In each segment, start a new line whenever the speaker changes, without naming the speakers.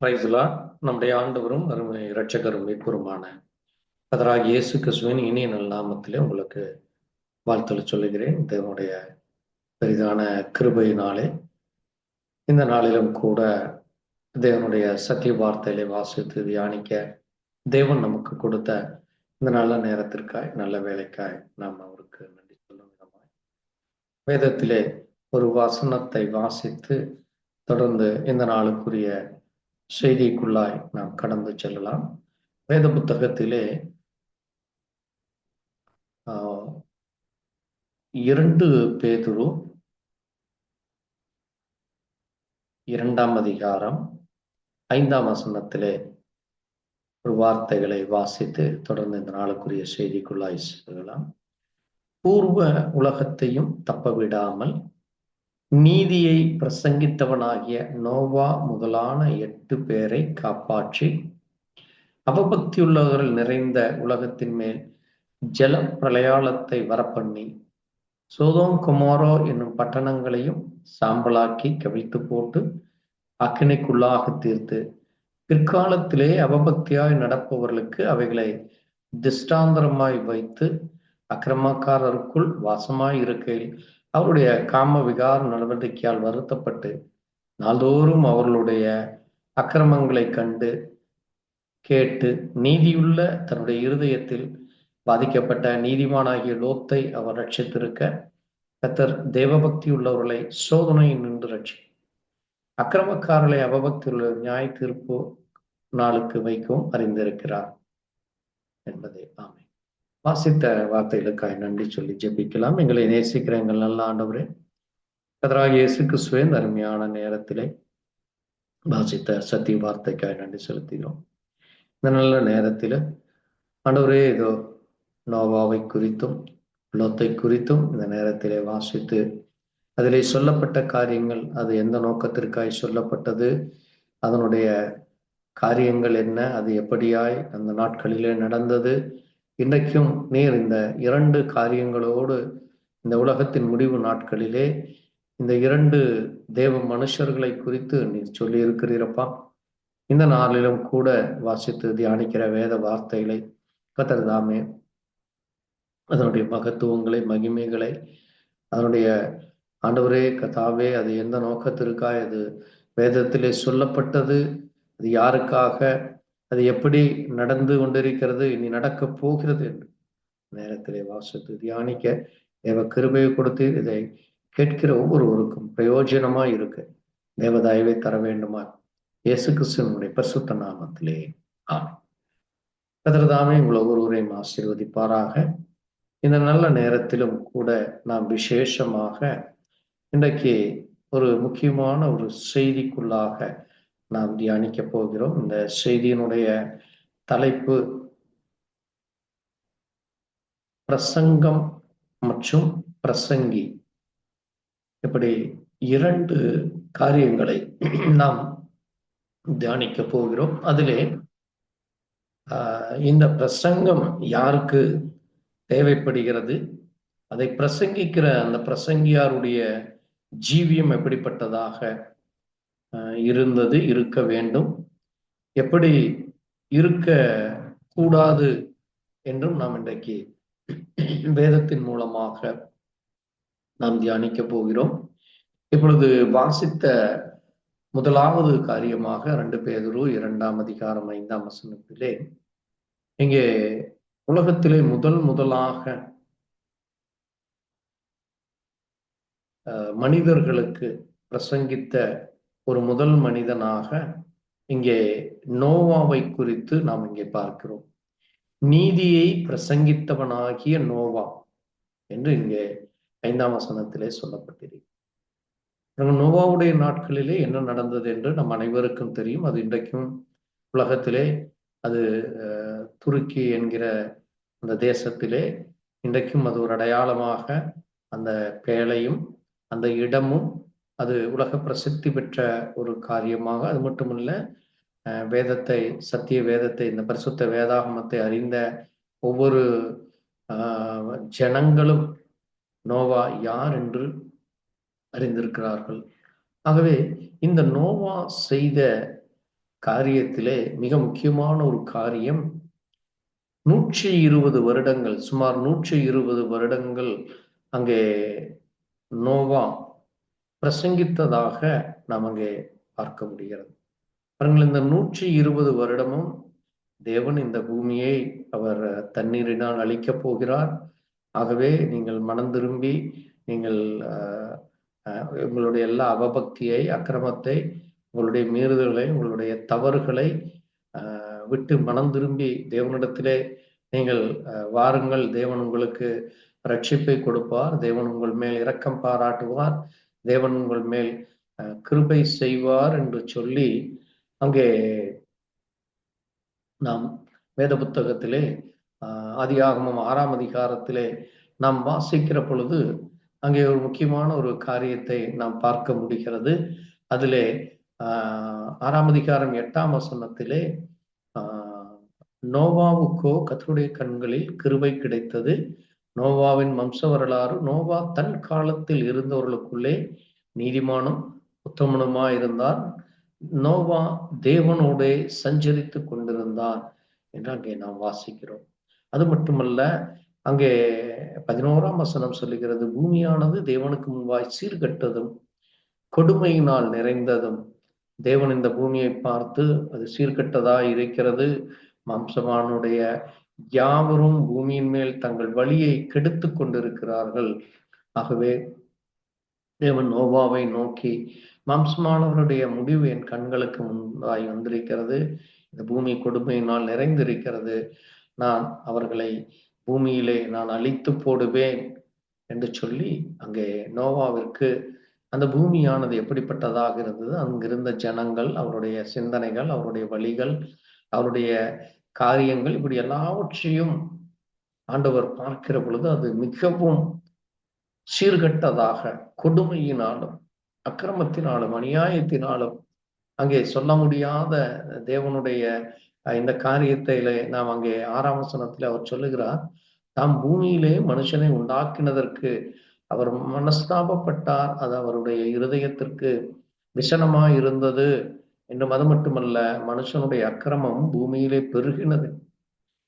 Praise the Lord. நம்முடைய ஆண்டவரும் அருமை இரட்சகரும் மீட்பருமான கர்த்தராகிய இயேசு கிறிஸ்துவின் இனிய நல் நாமத்திலே உங்களுக்கு வாழ்த்துக்கள் சொல்லுகிறேன். தேவனுடைய பெரிதான கிருபையினாலே இந்த நாளிலும் கூட தேவனுடைய சத்திய வார்த்தையிலே வாசித்து தியானிக்க தேவன் நமக்கு கொடுத்த இந்த நல்ல நேரத்திற்காய், நல்ல வேலைக்காய் நாம் அவருக்கு நன்றி சொல்லும் விதமாய் வேதத்திலே ஒரு வசனத்தை வாசித்து தொடர்ந்து இந்த நாளுக்குரிய செய்திக்குள்ளாய் நாம் கடந்து செல்லலாம். வேத புத்தகத்திலே 2 பேதுரு 2ஆம் அதிகாரம் 5ஆம் வசனத்திலே ஒரு வார்த்தைகளை வாசித்து தொடர்ந்து இந்த நாளுக்குரிய செய்திக்குள்ளாய் செல்லலாம். பூர்வ உலகத்தையும் தப்பவிடாமல் நீதியை பிரசங்கித்தவனாகிய நோவா முதலான 8 பேரை காப்பாற்றி அவபக்தியுள்ளவர்கள் நிறைந்த உலகத்தின் மேல் ஜல பிரளயாளத்தை வரப்பண்ணி சோதோம் கொமோரோ என்னும் பட்டணங்களையும் சாம்பலாக்கி கவிழ்த்து போட்டு அக்கினிக்குள்ளாக தீர்த்து பிற்காலத்திலே அவபக்தியாய் நடப்பவர்களுக்கு அவைகளை திஷ்டாந்தரமாய் வைத்து அக்கிரமக்காரருக்குள் வாசமாய் இருக்கையில் அவருடைய காம விகார நடவடிக்கையால் வருத்தப்பட்டு நாள்தோறும் அவர்களுடைய அக்கிரமங்களை கண்டு கேட்டு நீதியுள்ள தன்னுடைய இருதயத்தில் பாதிக்கப்பட்ட நீதிமானாகிய லோத்தை அவர் ரட்சித்திருக்க கர்த்தர் தேவபக்தி உள்ளவர்களை சோதனை நின்று ரட்சி அக்கிரமக்காரர்களை அவபக்தி உள்ள நியாய தீர்ப்பு நாளுக்கு வைக்கவும் அறிந்திருக்கிறார் என்பதே. ஆமை. வாசித்த வார்த்தைகளுக்காய் நன்றி சொல்லி ஜெபிக்கலாம். எங்களை நேசிக்கிற எங்கள் நல்ல ஆண்டவரே, கர்த்தராகிய இயேசு கிறிஸ்துவே, அருமையான நேரத்திலே வாசித்த சத்திய வார்த்தைக்காய் நன்றி செலுத்துகிறோம். இந்த நல்ல நேரத்தில் ஆண்டவரே, இதோ நோவாவை குறித்தும் லோத்தை குறித்தும் இந்த நேரத்திலே வாசித்து அதிலே சொல்லப்பட்ட காரியங்கள், அது எந்த நோக்கத்திற்காய் சொல்லப்பட்டது, அதனுடைய காரியங்கள் என்ன, அது எப்படியாய் அந்த நாட்களிலே நடந்தது, இன்றைக்கும் நீர் இந்த 2 காரியங்களோடு இந்த உலகத்தின் முடிவு நாட்களிலே இந்த 2 தேவ மனுஷர்களை குறித்து நீர் சொல்லி இருக்கிறீரப்பா. இந்த நாளிலும் கூட வாசித்து தியானிக்கிற வேத வார்த்தைகளை கர்த்தர் தாமே அதனுடைய மகத்துவங்களை, மகிமைகளை, அதனுடைய ஆண்டவரே கர்த்தாவே, அது எந்த நோக்கத்திற்காய் அது வேதத்திலே சொல்லப்பட்டது, அது யாருக்காக, அது எப்படி நடந்து கொண்டிருக்கிறது, இனி நடக்கப் போகிறது என்று நேரத்திலே வாசித்து தியானிக்க தேவ கிருபையை கொடுத்து இதை கேட்கிற ஒவ்வொருவருக்கும் பிரயோஜனமாய் இருக்கு தேவதாயவை தர வேண்டுமா இயேசு கிறிஸ்துவினுடைய பரிசுத்த நாமத்திலே ஆமென். கர்த்தர் தாமே உங்கள் ஒவ்வொருவரையும் ஆசீர்வதிப்பாராக. இந்த நல்ல நேரத்திலும் கூட நாம் விசேஷமாக இன்றைக்கு ஒரு முக்கியமான ஒரு செய்திக்குள்ளாக நாம் தியானிக்க போகிறோம். இந்த செய்தியினுடைய தலைப்பு பிரசங்கம் மற்றும் பிரசங்கி. இப்படி 2 காரியங்களை நாம் தியானிக்க போகிறோம். அதிலே இந்த பிரசங்கம் யாருக்கு தேவைப்படுகிறது, அதை பிரசங்கிக்கிற அந்த பிரசங்கியாருடைய ஜீவியம் எப்படிப்பட்டதாக இருந்தது, இருக்க வேண்டும், எப்படி இருக்க கூடாது என்றும் நாம் இன்றைக்கு வேதத்தின் மூலமாக நாம் தியானிக்க போகிறோம். இப்பொழுது வாசித்த முதலாவது காரியமாக 2 பேதுரு 2ஆம் அதிகாரம் 5ஆம் வசனத்திலே இங்கே உலகத்திலே முதலாக மனிதர்களுக்கு பிரசங்கித்த ஒரு முதல் மனிதனாக இங்கே நோவாவை குறித்து நாம் இங்கே பார்க்கிறோம். நீதியை பிரசங்கித்தவனாகிய நோவா என்று இங்கே 5ஆம் வசனத்திலே சொல்லப்பட்டிருக்கிறது. நோவாவுடைய நாட்களிலே என்ன நடந்தது என்று நம் அனைவருக்கும் தெரியும். அது இன்றைக்கும் உலகத்திலே, அது துருக்கி என்கிற அந்த தேசத்திலே இன்றைக்கும் அது ஒரு அடையாளமாக அந்த பேழையும் அந்த இடமும் அது உலக பிரசித்தி பெற்ற ஒரு காரியமாக, அது மட்டுமல்ல, வேதத்தை, சத்திய வேதத்தை, இந்த பரிசுத்த வேதாகமத்தை அறிந்த ஒவ்வொரு ஜனங்களும் நோவா யார் என்று அறிந்திருக்கிறார்கள். ஆகவே இந்த நோவா செய்த காரியத்திலே மிக முக்கியமான ஒரு காரியம், 120 வருடங்கள், சுமார் 120 வருடங்கள் அங்கே நோவா பிரசங்கித்ததாக நாம் அங்கே பார்க்க முடிகிறது. பாருங்கள், இந்த 120 வருடமும் தேவன் இந்த பூமியை அவர் தண்ணீரினால் அழிக்கப் போகிறார். ஆகவே நீங்கள் மனம் திரும்பி நீங்கள் உங்களுடைய எல்லா அவபக்தியை, அக்கிரமத்தை, உங்களுடைய மீறுதல்களை, உங்களுடைய தவறுகளை விட்டு மனம் திரும்பி தேவனிடத்திலே நீங்கள் வாருங்கள். தேவன் உங்களுக்கு ரட்சிப்பை கொடுப்பார். தேவன் உங்கள் மேல் இரக்கம் பாராட்டுவார். தேவன் உங்கள் மேல் கிருபை செய்வார் என்று சொல்லி அங்கே நாம் வேத புத்தகத்திலே ஆதியாகமம் 6ஆம் அதிகாரத்திலே நாம் வாசிக்கிற பொழுது அங்கே ஒரு முக்கியமான ஒரு காரியத்தை நாம் பார்க்க முடிகிறது. அதிலே 6ஆம் அதிகாரம் 8ஆம் வசனத்திலே நோவாவுக்கோ கர்த்தருடைய கண்களில் கிருபை கிடைத்தது. நோவாவின் வம்ச வரலாறு, நோவா தன் காலத்தில் இருந்தவர்களுக்குள்ளே நீதிமானும் உத்தமனுமாயிருந்தார். நோவா தேவனோடே சஞ்சரித்து கொண்டிருந்தார் என்று அங்கே நாம் வாசிக்கிறோம். அது மட்டுமல்ல, அங்கே 11ஆம் வசனம் சொல்லுகிறது, பூமியானது தேவனுக்கு முன்பாய் சீர்கட்டதும் கொடுமையினால் நிறைந்ததும். தேவன் இந்த பூமியை பார்த்து அது சீர்கட்டதாய் இருக்கிறது, மாம்சமானுடைய யாவரும் பூமியின் மேல் தங்கள் வழியை கெடுத்து கொண்டிருக்கிறார்கள். ஆகவே தேவன் நோவாவை நோக்கி, மாம்சமானவருடைய முடிவு என் கண்களுக்கு முன்பாய் வந்திருக்கிறது, இந்த பூமி கொடுமையினால் நிறைந்திருக்கிறது, நான் அவர்களை பூமியிலே நான் அழித்து போடுவேன் என்று சொல்லி அங்கே நோவாவிற்கு அந்த பூமியானது எப்படிப்பட்டதாக இருந்தது, அங்கிருந்த ஜனங்கள், அவருடைய சிந்தனைகள், அவருடைய வழிகள், அவருடைய காரியங்கள், இப்படி எல்லாவற்றையும் ஆண்டவர் பார்க்கிற பொழுது அது மிகவும் சீர்கட்டதாக, கொடுமையினாலும் அக்கிரமத்தினாலும் அநியாயத்தினாலும் அங்கே சொல்ல முடியாத தேவனுடைய இந்த காரியத்திலே நாம் அங்கே 6ஆம் வசனத்தில் அவர் சொல்லுகிறார், தாம் பூமியிலே மனுஷனை உண்டாக்கினதற்கு அவர் மனஸ்தாபப்பட்டார், அது அவருடைய இருதயத்திற்கு விஷனமாய் இருந்தது என்று. அது மட்டுமல்ல, மனுஷனுடைய அக்கிரமம் பூமியிலே பெருகினது,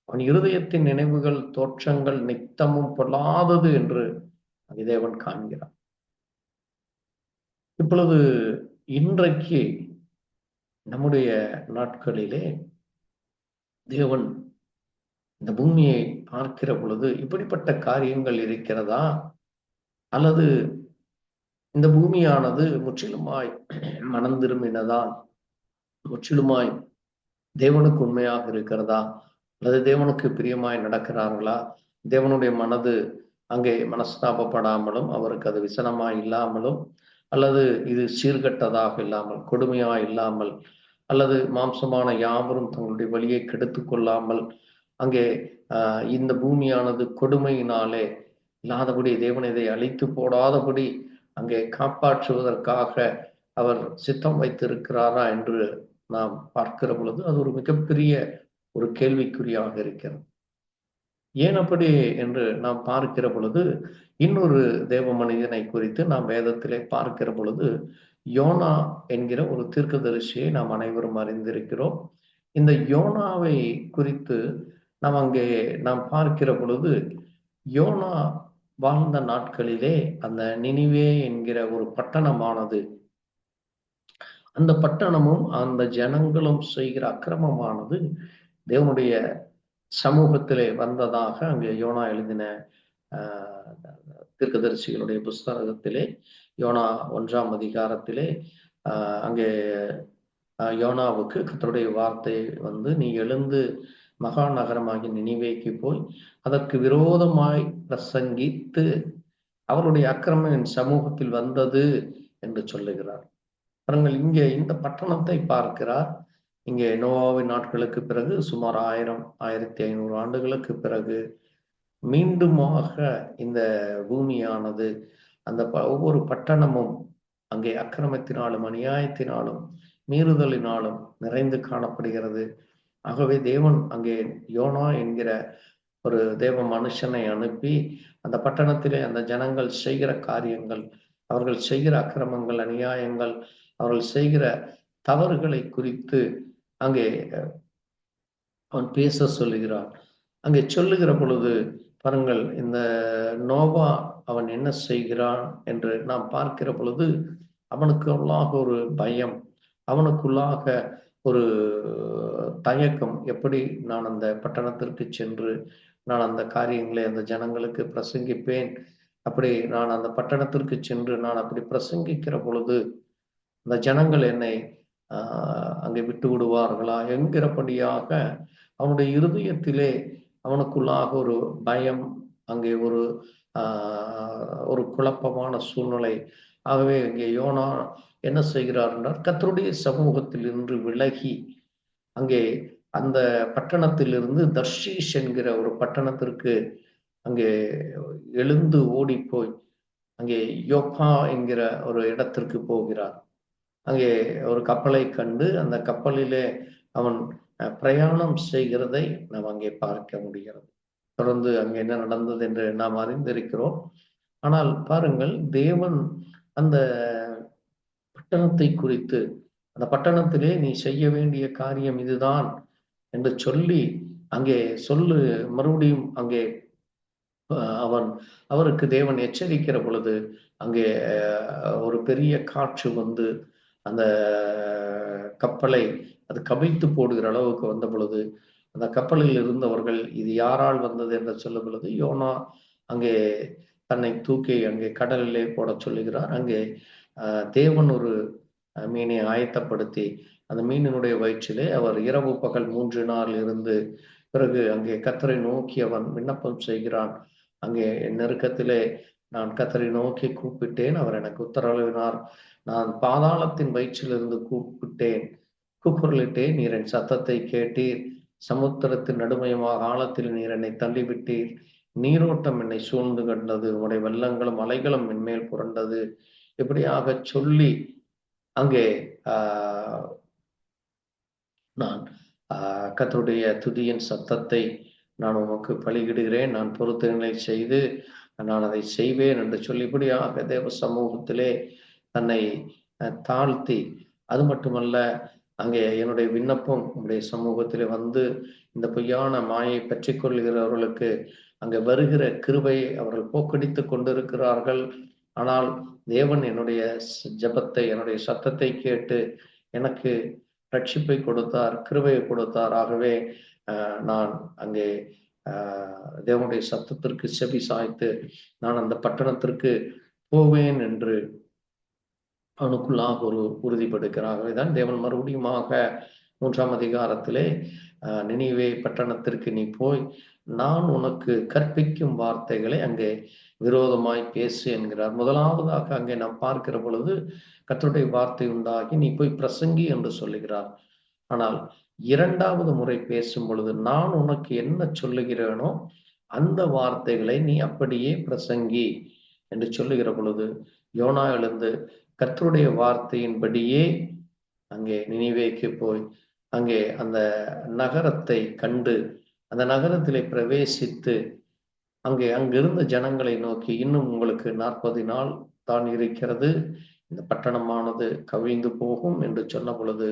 அவன் இருதயத்தின் நினைவுகள் தோற்றங்கள் நித்தமும் பொல்லாதது என்று தேவன் காண்கிறார். இப்பொழுது இன்றைக்கு நம்முடைய நாட்களிலே தேவன் இந்த பூமியை பார்க்கிற பொழுது இப்படிப்பட்ட காரியங்கள் இருக்கிறதா, அல்லது இந்த பூமியானது முற்றிலுமாய் மனம் திரும்பினதால் முற்றிலுமாய் தேவனுக்கு உண்மையாக இருக்கிறதா, அல்லது தேவனுக்கு பிரியமாய் நடக்கிறார்களா, தேவனுடைய மனது அங்கே மனஸ்தாபப்படாமலும் அவருக்கு அது விசனமாய் இல்லாமலும், அல்லது இது சீர்கட்டதாக இல்லாமல் கொடுமையாய் இல்லாமல், அல்லது மாம்சமான யாவரும் தங்களுடைய வழியை கெடுத்து கொள்ளாமல் அங்கே இந்த பூமியானது கொடுமையினாலே இல்லாதபடி தேவன் இதை அழித்து போடாதபடி அங்கே காப்பாற்றுவதற்காக அவர் சித்தம் வைத்திருக்கிறாரா என்று நாம் பார்க்கிற பொழுது அது ஒரு மிகப்பெரிய ஒரு கேள்விக்குறியாக இருக்கிறது. ஏன் அப்படி என்று நாம் பார்க்கிற பொழுது இன்னொரு தேவ மனிதனை குறித்து நாம் வேதத்திலே பார்க்கிற பொழுது யோனா என்கிற ஒரு தீர்க்கதரிசியை நாம் அனைவரும் அறிந்திருக்கிறோம். இந்த யோனாவை குறித்து நாம் பார்க்கிற பொழுது, யோனா வாழ்ந்த நாட்களிலே அந்த நினிவே என்கிற ஒரு பட்டணமானது, அந்த பட்டணமும் அந்த ஜனங்களும் செய்கிற அக்கிரமமானது தேவனுடைய சமூகத்திலே வந்ததாக அங்கே யோனா எழுதின தீர்க்கதரிசிகளுடைய புஸ்தகத்திலே யோனா 1ஆம் அதிகாரத்திலே அங்கே யோனாவுக்கு கர்த்தருடைய வார்த்தை வந்து, நீ எழுந்து மகா நகரமாகி நினிவேக்கு போய் அதற்கு விரோதமாய் பிரசங்கித்து அவருடைய அக்கிரமம் என் சமூகத்தில் வந்தது என்று சொல்லுகிறார். பாருங்கள், இங்கே இந்த பட்டணத்தை பார்க்கிறார். இங்கே நோவாவின் நாட்களுக்கு பிறகு சுமார் 1500 ஆண்டுகளுக்கு பிறகு மீண்டுமாக இந்த பூமியானது அந்த ஒவ்வொரு பட்டணமும் அங்கே அக்கிரமத்தினாலும் அநியாயத்தினாலும் மீறுதலினாலும் நிறைந்து காணப்படுகிறது. ஆகவே தேவன் அங்கே யோனா என்கிற ஒரு தேவ மனுஷனை அனுப்பி அந்த பட்டணத்திலே அந்த ஜனங்கள் செய்கிற காரியங்கள், அவர்கள் செய்கிற அக்கிரமங்கள், அநியாயங்கள், அவர்கள் செய்கிற தவறுகளை குறித்து அங்கே அவன் பேச சொல்லுகிறான். அங்கே சொல்லுகிற பொழுது பாருங்கள், இந்த நோவா அவன் என்ன செய்கிறான் என்று நாம் பார்க்கிற பொழுது அவனுக்குள்ளாக ஒரு பயம், அவனுக்குள்ளாக ஒரு தயக்கம். எப்படி நான் அந்த பட்டணத்திற்கு சென்று நான் அந்த காரியங்களை அந்த ஜனங்களுக்கு பிரசங்கிப்பேன்? அப்படி நான் அந்த பட்டணத்திற்கு சென்று நான் அப்படி பிரசங்கிக்கிற பொழுது அந்த ஜனங்கள் என்னை அங்கே விட்டு விடுவார்களா என்கிறபடியாக அவனுடைய இருதயத்திலே அவனுக்குள்ளாக ஒரு பயம், அங்கே ஒரு குழப்பமான சூழ்நிலை. ஆகவே இங்கே யோனா என்ன செய்கிறார் என்றால், கர்த்தருடைய சமூகத்தில் இருந்து விலகி அங்கே அந்த பட்டணத்திலிருந்து தர்ஷீஷ் என்கிற ஒரு பட்டணத்திற்கு அங்கே எழுந்து ஓடி போய் அங்கே யோப்பா என்கிற ஒரு இடத்திற்கு போகிறார். அங்கே ஒரு கப்பலை கண்டு அந்த கப்பலிலே அவன் பிரயாணம் செய்கிறதை நாம் அங்கே பார்க்க முடிகிறது. தொடர்ந்து அங்கே என்ன நடந்தது என்று நாம் அறிந்திருக்கிறோம். ஆனால் பாருங்கள், தேவன் அந்த பட்டணத்தை குறித்து, அந்த பட்டணத்திலே நீ செய்ய வேண்டிய காரியம் இதுதான் என்று சொல்லி அங்கே மறுபடியும் அங்கே அவருக்கு தேவன் எச்சரிக்கிற பொழுது அங்கே ஒரு பெரிய காற்று வந்து அந்த கப்பலை அது கவிழ்த்து போடுகிற அளவுக்கு வந்த பொழுது அந்த கப்பலில் இருந்தவர்கள் இது யாரால் வந்தது என்று சொல்லும் பொழுது யோனா அங்கே தன்னை தூக்கி அங்கே கடலிலே போட சொல்லுகிறார். அங்கே தேவன் ஒரு மீனை ஆயத்தப்படுத்தி அந்த மீனினுடைய வயிற்றிலே அவர் இரவு பகல் 3 நாள் இருந்து பிறகு அங்கே கர்த்தரை நோக்கி அவன் விண்ணப்பம் செய்கிறான். அங்கே நெருக்கத்திலே நான் கர்த்தரை நோக்கி கூப்பிட்டேன், அவர் எனக்கு உத்தரவினார். நான் பாதாளத்தின் வயிற்றிலிருந்து கூக்குரலிட்டேன், நீர் என் சத்தத்தை கேட்டீர். சமுத்திரத்தின் நடுமையமாக ஆழத்தில் நீர் என்னை தள்ளிவிட்டீர். நீரோட்டம் என்னை சூழ்ந்து கண்டது, உடைய வெள்ளங்களும் அலைகளும் என்மேல் புரண்டது. இப்படியாக சொல்லி அங்கே நான் கர்த்தருடைய துதியின் சத்தத்தை நான் உமக்கு பலியிடுகிறேன், நான் பொருத்தனை செய்து நான் அதை செய்வேன் என்று சொல்லி இப்படியாக தேவ சமூகத்திலே தன்னை தாழ்த்தி, அது மட்டுமல்ல அங்கே என்னுடைய விண்ணப்பம் உங்களுடைய சமூகத்திலே வந்து இந்த பொய்யான மாயை பற்றி கொள்கிறவர்களுக்கு அங்கே வருகிற கிருபையை அவர்கள் போக்கடித்து கொண்டிருக்கிறார்கள். ஆனால் தேவன் என்னுடைய ஜபத்தை, என்னுடைய சத்தத்தை கேட்டு எனக்கு ரட்சிப்பை கொடுத்தார், கிருபையை கொடுத்தார். ஆகவே நான் அங்கே தேவனுடைய சத்தத்திற்கு செவி சாய்த்து நான் அந்த பட்டணத்திற்கு போவேன் என்று அவனுக்குள்ளாக ஒரு உறுதிப்படுகிறார். தான் தேவன் மறுபடியுமாக 3ஆம் அதிகாரத்திலே நினிவே பட்டணத்திற்கு நீ போய் நான் உனக்கு கற்பிக்கும் வார்த்தைகளை அங்கே விரோதமாய் பேசு என்கிறார். முதலாவதாக அங்கே நாம் பார்க்கிற பொழுது கர்த்தருடைய வார்த்தை உண்டாகி நீ போய் பிரசங்கி என்று சொல்லுகிறார். ஆனால் 2வது முறை பேசும் பொழுது நான் உனக்கு என்ன சொல்லுகிறேனோ அந்த வார்த்தைகளை நீ அப்படியே பிரசங்கி என்று சொல்லுகிற பொழுது யோனா எழுந்து கர்த்தருடைய வார்த்தையின்படியே அங்கே நினிவேக்கு போய் அங்கே அந்த நகரத்தை கண்டு அந்த நகரத்திலே பிரவேசித்து அங்கிருந்த ஜனங்களை நோக்கி, இன்னும் உங்களுக்கு 40 நாள் தான் இருக்கிறது, இந்த பட்டணமானது கவிழ்ந்து போகும் என்று சொன்ன பொழுது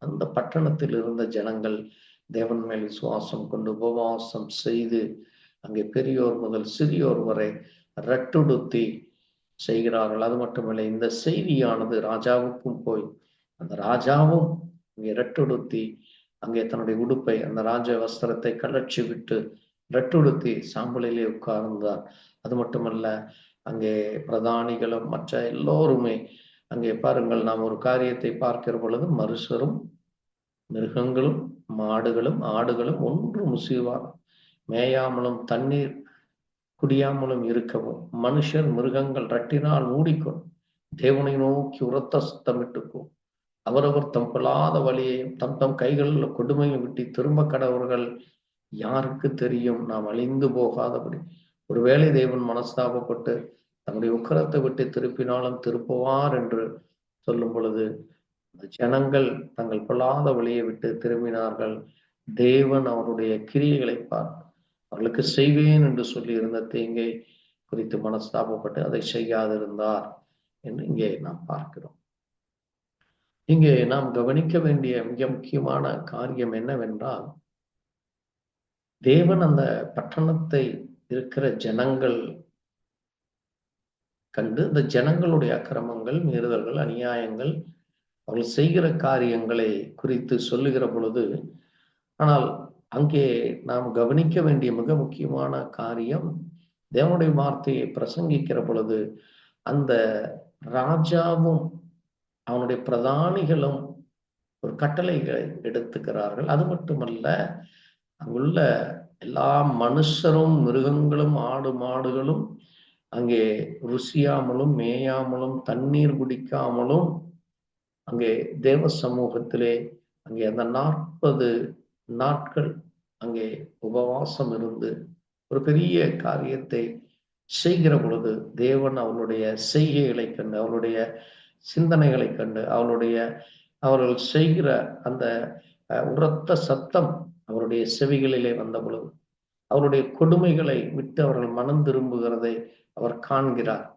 அந்த பட்டணத்தில் இருந்த ஜனங்கள் தேவன் மேல் விசுவாசம் கொண்டு உபவாசம் செய்து அங்கே பெரியோர் முதல் சிறியோர் வரை ரட்டுடுத்தி செய்கிறார்கள். அது மட்டுமல்ல, இந்த செய்தியானது ராஜாவுக்கும் போய் அந்த ராஜாவும் அங்கே ரட்டுடுத்தி அங்கே தன்னுடைய உடுப்பை அந்த ராஜ வஸ்திரத்தை கழற்றி விட்டு ரட்டுடுத்தி சாம்பலிலே உட்கார்ந்தார். அது மட்டுமல்ல, அங்கே பிரதானிகளும் மற்ற எல்லோருமே அங்கே பாருங்கள், நாம் ஒரு காரியத்தை பார்க்கிற பொழுது மனுஷரும் மிருகங்களும் மாடுகளும் ஆடுகளும் ஒன்று முசிவார் மேயாமலும் தண்ணீர் குடியாமலும் இருக்கவும் மனுஷர் மிருகங்கள் ரட்டினால் மூடிக்கொண்டும் தேவனை நோக்கி உரத்த சத்தமிட்டுக்கும் அவரவர் தம் பொல்லாத வழியையும் தம் தம் கைகளில் கொடுமையை விட்டு திரும்ப கடவர்கள் யாருக்கு தெரியும், நாம் அழிந்து போகாதபடி. ஒருவேளை தேவன் மனஸ்தாபப்பட்டு தம்முடைய உக்கரத்தை விட்டு திருப்பினாலும் திருப்புவார் என்று சொல்லும் பொழுது ஜனங்கள் தங்கள் பொல்லாத வழியை விட்டு திரும்பினார்கள். தேவன் அவருடைய கிரியைகளை பார்த்து அவர்களுக்கு செய்வேன் என்று சொல்லி இருந்த தீங்கை குறித்து மனஸ்தாபப்பட்டு அதை செய்யாதிருந்தார் என்று இங்கே நாம் பார்க்கிறோம். இங்கே நாம் கவனிக்க வேண்டிய மிக முக்கியமான காரியம் என்னவென்றால், தேவன் அந்த பட்டணத்தை இருக்கிற ஜனங்கள் கண்டு, இந்த ஜனங்களுடைய அக்கிரமங்கள், மீறுதல்கள், அநியாயங்கள், அவர்கள் செய்கிற காரியங்களை குறித்து சொல்லுகிற பொழுது, ஆனால் அங்கே நாம் கவனிக்க வேண்டிய மிக முக்கியமான காரியம், தேவனுடைய வார்த்தையை பிரசங்கிக்கிற பொழுது அந்த ராஜாவும் அவனுடைய பிரதானிகளும் ஒரு கட்டளைகளை எடுத்துக்கிறார்கள். அது மட்டுமல்ல, அங்குள்ள எல்லா மனுஷரும், மிருகங்களும், ஆடு மாடுகளும் அங்கே ருசியாமலும் மேயாமலும் தண்ணீர் குடிக்காமலும் அங்கே தேவ சமூகத்திலே அங்கே அந்த 40 நாட்கள் அங்கே உபவாசம் இருந்து ஒரு பெரிய காரியத்தை செய்கிற பொழுது, தேவன் அவளுடைய செய்கைகளை கண்டு, அவளுடைய சிந்தனைகளை கண்டு, அவர்கள் செய்கிற அந்த உரத்த சத்தம் அவருடைய செவிகளிலே வந்த பொழுது, அவருடைய கொடுமைகளை விட்டு அவர்கள் மனம் திரும்புகிறதை அவர் காண்கிறார்.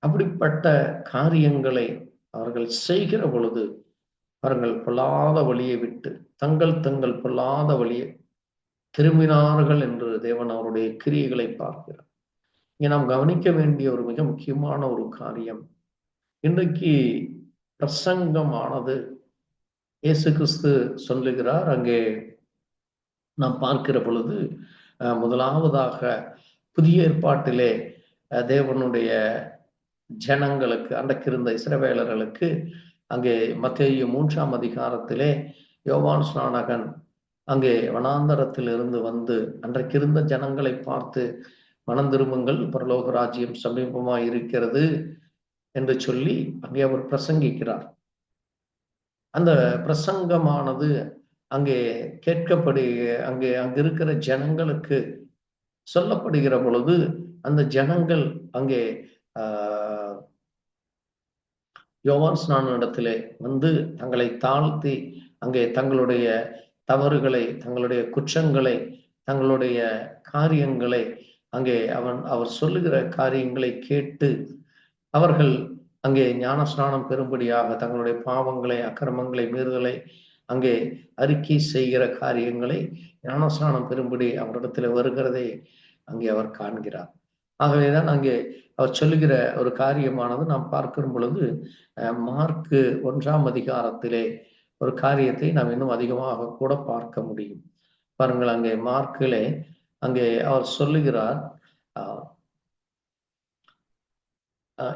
அப்படிப்பட்ட காரியங்களை அவர்கள் செய்கிற பொழுது, அவர்கள் பொல்லாத வழியை விட்டு தங்கள் பொல்லாத வழியை திரும்பினார்கள் என்று தேவன் அவருடைய கிரியைகளை பார்க்கிறார். இங்க நாம் கவனிக்க வேண்டிய ஒரு மிக முக்கியமான ஒரு காரியம், இன்றைக்கு பிரசங்கமானது இயேசு கிறிஸ்து சொல்லுகிறார். அங்கே நாம் பார்க்கிற பொழுது முதலாவதாக புதிய ஏற்பாட்டிலே தேவனுடைய ஜனங்களுக்கு, அன்றைக்கு இருந்த இஸ்ரவேலர்களுக்கு, அங்கே மத்தேயு 3ஆம் அதிகாரத்திலே யோவான் ஸ்நானகன் அங்கே வனாந்தரத்தில் இருந்து வந்து அன்றைக்கு இருந்த ஜனங்களை பார்த்து, மனம் திரும்புங்கள், பரலோக ராஜ்யம் சமீபமாய் இருக்கிறது என்று சொல்லி அங்கே அவர் பிரசங்கிக்கிறார். அந்த பிரசங்கமானது அங்கே அங்கே இருக்கிற ஜனங்களுக்கு சொல்லப்படுகிற பொழுது, அந்த ஜனங்கள் அங்கே யோவான் ஸ்நானனிடத்திலே வந்து தங்களை தாழ்த்தி அங்கே தங்களுடைய தவறுகளை, தங்களுடைய குற்றங்களை, தங்களுடைய காரியங்களை அங்கே அவர் சொல்லுகிற காரியங்களை கேட்டு அவர்கள் அங்கே ஞானஸ்நானம் பெறும்படியாக தங்களுடைய பாவங்களை, அக்கிரமங்களை, மீறுதலை அங்கே அறிக்கை செய்கிற காரியங்களை ஞானஸ்நானம் பெறும்படி அவரிடத்தில் வருகிறதை அங்கே அவர் காண்கிறார். ஆகவேதான் அங்கே அவர் சொல்லுகிற ஒரு காரியமானது நாம் பார்க்கும் பொழுது, மார்க்கு 1ஆம் அதிகாரத்திலே ஒரு காரியத்தை நாம் இன்னும் அதிகமாக கூட பார்க்க முடியும். பாருங்கள், அங்கே மார்க்கிலே அங்கே அவர் சொல்லுகிறார்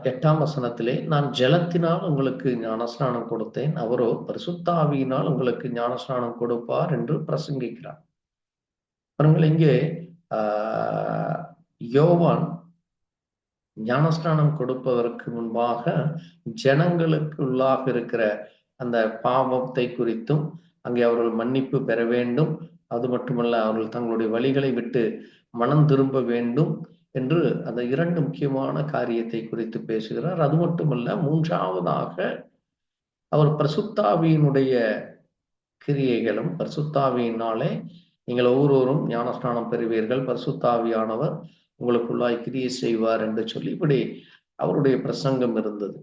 8ஆம் வசனத்திலே, நான் ஜலத்தினால் உங்களுக்கு ஞானஸ்நானம் கொடுத்தேன், அவரோ பரிசுத்த ஆவியினால் உங்களுக்கு ஞானஸ்நானம் கொடுப்பார் என்று பிரசங்கிக்கிறார். பாருங்கள், இங்கே யோவான் ஞானஸ்நானம் கொடுப்பதற்கு முன்பாக ஜனங்களுக்கு உள்ளாக இருக்கிற அந்த பாவத்தை குறித்தும் அங்கே அவர்கள் மன்னிப்பு பெற வேண்டும், அது மட்டுமல்ல அவர்கள் தங்களுடைய வழிகளை விட்டு மனம் திரும்ப வேண்டும் என்று அந்த 2 முக்கியமான காரியத்தை குறித்து பேசுகிறார். அது மட்டுமல்ல, 3ஆவதாக அவர் பரிசுத்தாவியினுடைய கிரியைகளும், பரிசுத்தாவியினாலே நீங்கள் ஒவ்வொருவரும் ஞானஸ்நானம் பெறுவீர்கள், பரிசுத்தாவியானவர் உங்களுக்குள்ளாய் கிரியை செய்வார் என்று சொல்லி இப்படி அவருடைய பிரசங்கம் இருந்தது.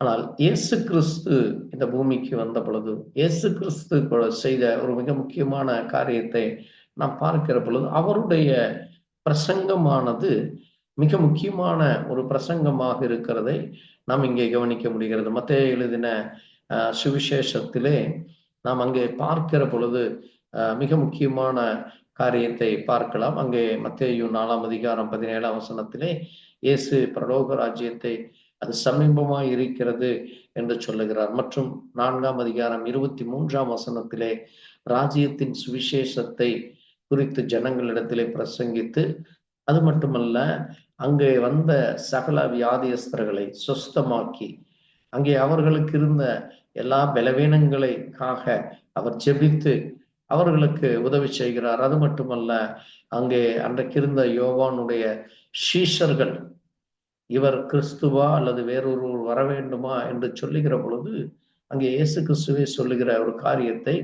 ஆனால் இயேசு கிறிஸ்து இந்த பூமிக்கு வந்த பொழுது, இயேசு கிறிஸ்து செய்த ஒரு மிக முக்கியமான காரியத்தை நாம் பார்க்கிற பொழுது, அவருடைய பிரசங்கமானது மிக முக்கியமான ஒரு பிரசங்கமாக இருக்கிறதை நாம் இங்கே கவனிக்க முடிகிறது. மத்தேயு எழுதின சுவிசேஷத்திலே நாம் அங்கே பார்க்கிற பொழுது மிக முக்கியமான காரியத்தை பார்க்கலாம். அங்கே மத்தேயு 4ஆம் அதிகாரம் 17ஆம் வசனத்திலே இயேசு பரலோக ராஜ்யத்தை அது சமீபமாய் இருக்கிறது என்று சொல்லுகிறார். மற்றும் 4ஆம் அதிகாரம் 23ஆம் வசனத்திலே ராஜ்யத்தின் சுவிசேஷத்தை குறித்து ஜனங்களிடத்திலே பிரசங்கித்து, அது மட்டுமல்ல அங்கே வந்த சகல வியாதியஸ்தர்களை சுஸ்தமாக்கி அங்கே அவர்களுக்கு இருந்த எல்லா பலவீனங்களுக்காக அவர் ஜெபித்து அவர்களுக்கு உதவி செய்கிறார். அது மட்டுமல்ல, அங்கே அன்றைக்கு இருந்த யோவானுடைய சீஷர்கள், இவர் கிறிஸ்துவா அல்லது வேறொருவர் வர வேண்டுமா என்று சொல்லுகிற பொழுது அங்கே இயேசு கிறிஸ்துவே சொல்லுகிற ஒரு காரியத்தை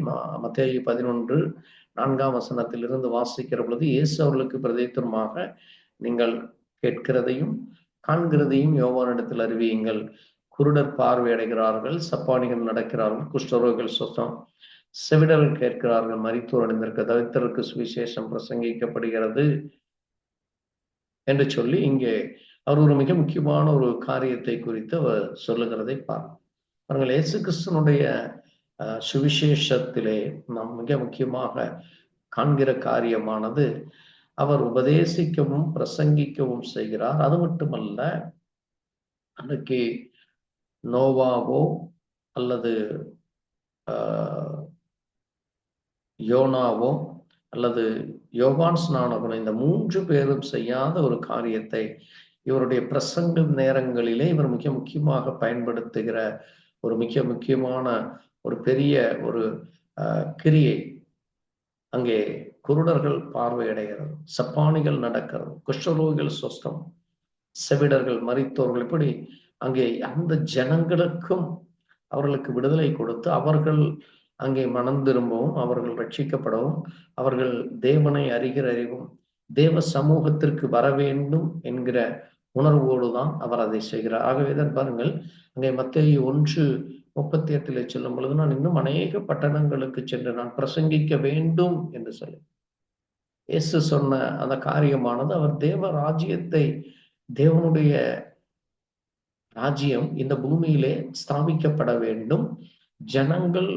மத்தேயு 11:4ஆம் வசனத்திலிருந்து வாசிக்கிற பொழுது, இயேசு அவர்களுக்கு பிரதித்திரமாக, நீங்கள் கேட்கிறதையும் காண்கிறதையும் யோவானிடத்தில் அறிவியுங்கள், குருடர் பார்வையடைகிறார்கள், சப்பானிகள் நடக்கிறார்கள், குஷ்டரோகிகள் சுத்தம், செவிடர்கள் கேட்கிறார்கள், மரித்தோர் அடைந்திருக்க, தரித்திரருக்கு சுவிசேஷம் பிரசங்கிக்கப்படுகிறது என்று சொல்லி இங்கே அவர் ஒரு மிக முக்கியமான ஒரு காரியத்தை குறித்து அவர் சொல்லுகிறதை பாருங்கள். இயேசு கிறிஸ்துனுடைய சுவிசேஷத்திலே நாம் மிக முக்கியமாக காண்கிற காரியமானது அவர் உபதேசிக்கவும் பிரசங்கிக்கவும் செய்கிறார். அது மட்டுமல்ல, அன்றைக்கு நோவாவோ அல்லது யோனாவோ அல்லது யோவான் ஸ்நானகனோ இந்த 3 பேரும் செய்யாத ஒரு காரியத்தை இவருடைய பிரசங்க நேரங்களிலே இவர் மிக முக்கியமாக பயன்படுத்துகிற ஒரு மிக முக்கியமான ஒரு பெரிய ஒரு கிரியை. அங்கே குருடர்கள் பார்வையடைகிறது, சப்பானிகள் நடக்கிறது, குஷ்டரோகிகள் சுஸ்தம், செவிடர்கள் மரித்தோர்கள், இப்படி அங்கே அந்த ஜனங்களுக்கும் அவர்களுக்கு விடுதலை கொடுத்து அவர்கள் அங்கே மனம் திரும்பவும், அவர்கள் ரட்சிக்கப்படவும், அவர்கள் தேவனை அறிகிற அறிவும் தேவ சமூகத்திற்கு வர வேண்டும் என்கிற உணர்வோடுதான் அவர் அதை செய்கிறார். ஆகவேதான் பாருங்கள், அங்கே மத்தேயு 1:38 சொல்லும் பொழுது, நான் இன்னும் அநேக பட்டணங்களுக்கு சென்று நான் பிரசங்கிக்க வேண்டும் என்று சொல்லி இயேசு சொன்ன அந்த காரியமானது அவர் தேவ ராஜ்யத்தை, தேவனுடைய ராஜ்யம் இந்த பூமியிலே ஸ்தாபிக்கப்பட வேண்டும். ஜனங்கள்,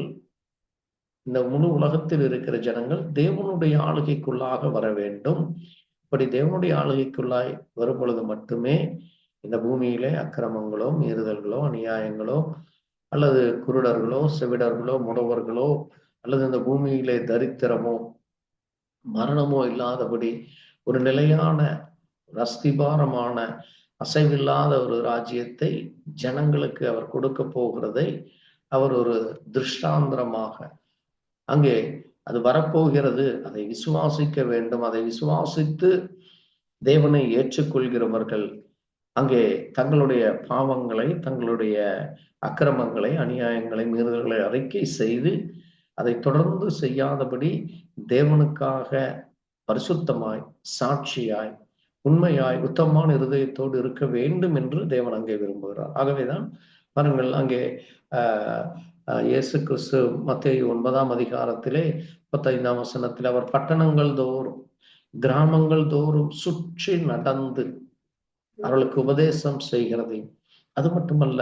இந்த முழு உலகத்தில் இருக்கிற ஜனங்கள் தேவனுடைய ஆளுகைக்குள்ளாக வர வேண்டும். இப்படி தேவனுடைய ஆளுகைக்குள்ளாய் வரும் பொழுது மட்டுமே இந்த பூமியிலே அக்கிரமங்களோ, மீறுதல்களோ, அநியாயங்களோ, அல்லது குருடர்களோ, செவிடர்களோ, முடவர்களோ, அல்லது இந்த பூமியிலே தரித்திரமோ மரணமோ இல்லாதபடி ஒரு நிலையான அஸ்திபாரமான அசைவில்லாத ஒரு ராஜ்யத்தை ஜனங்களுக்கு அவர் கொடுக்க போகிறதை அவர் ஒரு திருஷ்டாந்திரமாக அங்கே அது வரப்போகிறது, அதை விசுவாசிக்க வேண்டும். அதை விசுவாசித்து தேவனை ஏற்றுக்கொள்கிறவர்கள் அங்கே தங்களுடைய பாவங்களை, தங்களுடைய அக்கிரமங்களை, அநியாயங்களை, மீறுதல்களை அறிக்கை செய்து அதை தொடர்ந்து செய்யாதபடி தேவனுக்காக பரிசுத்தமாய், சாட்சியாய், உண்மையாய், உத்தமமான இருதயத்தோடு இருக்க வேண்டும் என்று தேவன் அங்கே விரும்புகிறார். ஆகவேதான் பாருங்கள், அங்கே இயேசு கிறிஸ்து மத்தேயு 9ஆம் அதிகாரத்திலே 35ஆம் வசனத்தில் அவர் பட்டணங்கள் தோறும், கிராமங்கள் தோறும் சுற்றி நடந்து அவர்களுக்கு உபதேசம் செய்கிறது. அது மட்டுமல்ல,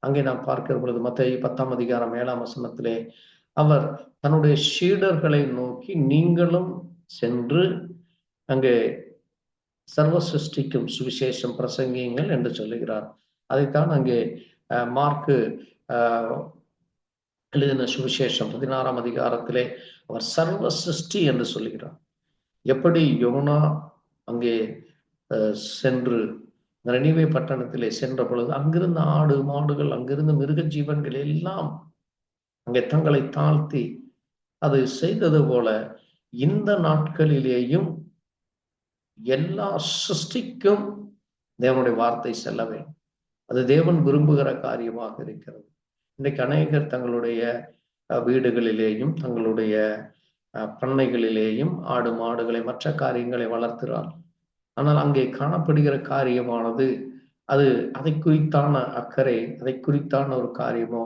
அங்கே நாம் பார்க்கிற பொழுது மத்தேயு 10ஆம் அதிகாரம் 7ஆம் வசனத்திலே அவர் தன்னுடைய சீடர்களை நோக்கி, நீங்களும் சென்று அங்கே சர்வ சிருஷ்டிக்கும் சுவிசேஷம் பிரசங்கியுங்கள் என்று சொல்லுகிறார். அதைத்தான் அங்கே மார்க்கு எழுதின சுவிசேஷம் 16ஆம் அதிகாரத்திலே அவர் சர்வ சிருஷ்டி என்று சொல்லுகிறார். எப்படி யோனா அங்கே சென்று நினிவே பட்டணத்திலே சென்ற பொழுது அங்கிருந்த ஆடு மாடுகள், அங்கிருந்த மிருக ஜீவன்கள் எல்லாம் அங்கே தங்களை தாழ்த்தி அது செய்தது போல இந்த நாட்களிலேயும் எல்லா சிருஷ்டிக்கும் தேவனுடைய வார்த்தை செல்ல வேண்டும். அது தேவன் விரும்புகிற காரியமாக இருக்கிறது. இன்றைக்கு அநேகர் தங்களுடைய வீடுகளிலேயும் தங்களுடைய பண்ணைகளிலேயும் ஆடு மாடுகளை மற்ற காரியங்களை வளர்க்கிறார். ஆனால் அங்கே காணப்படுகிற காரியமானது அது அதை குறித்தான அக்கறை, அதை குறித்தான ஒரு காரியமோ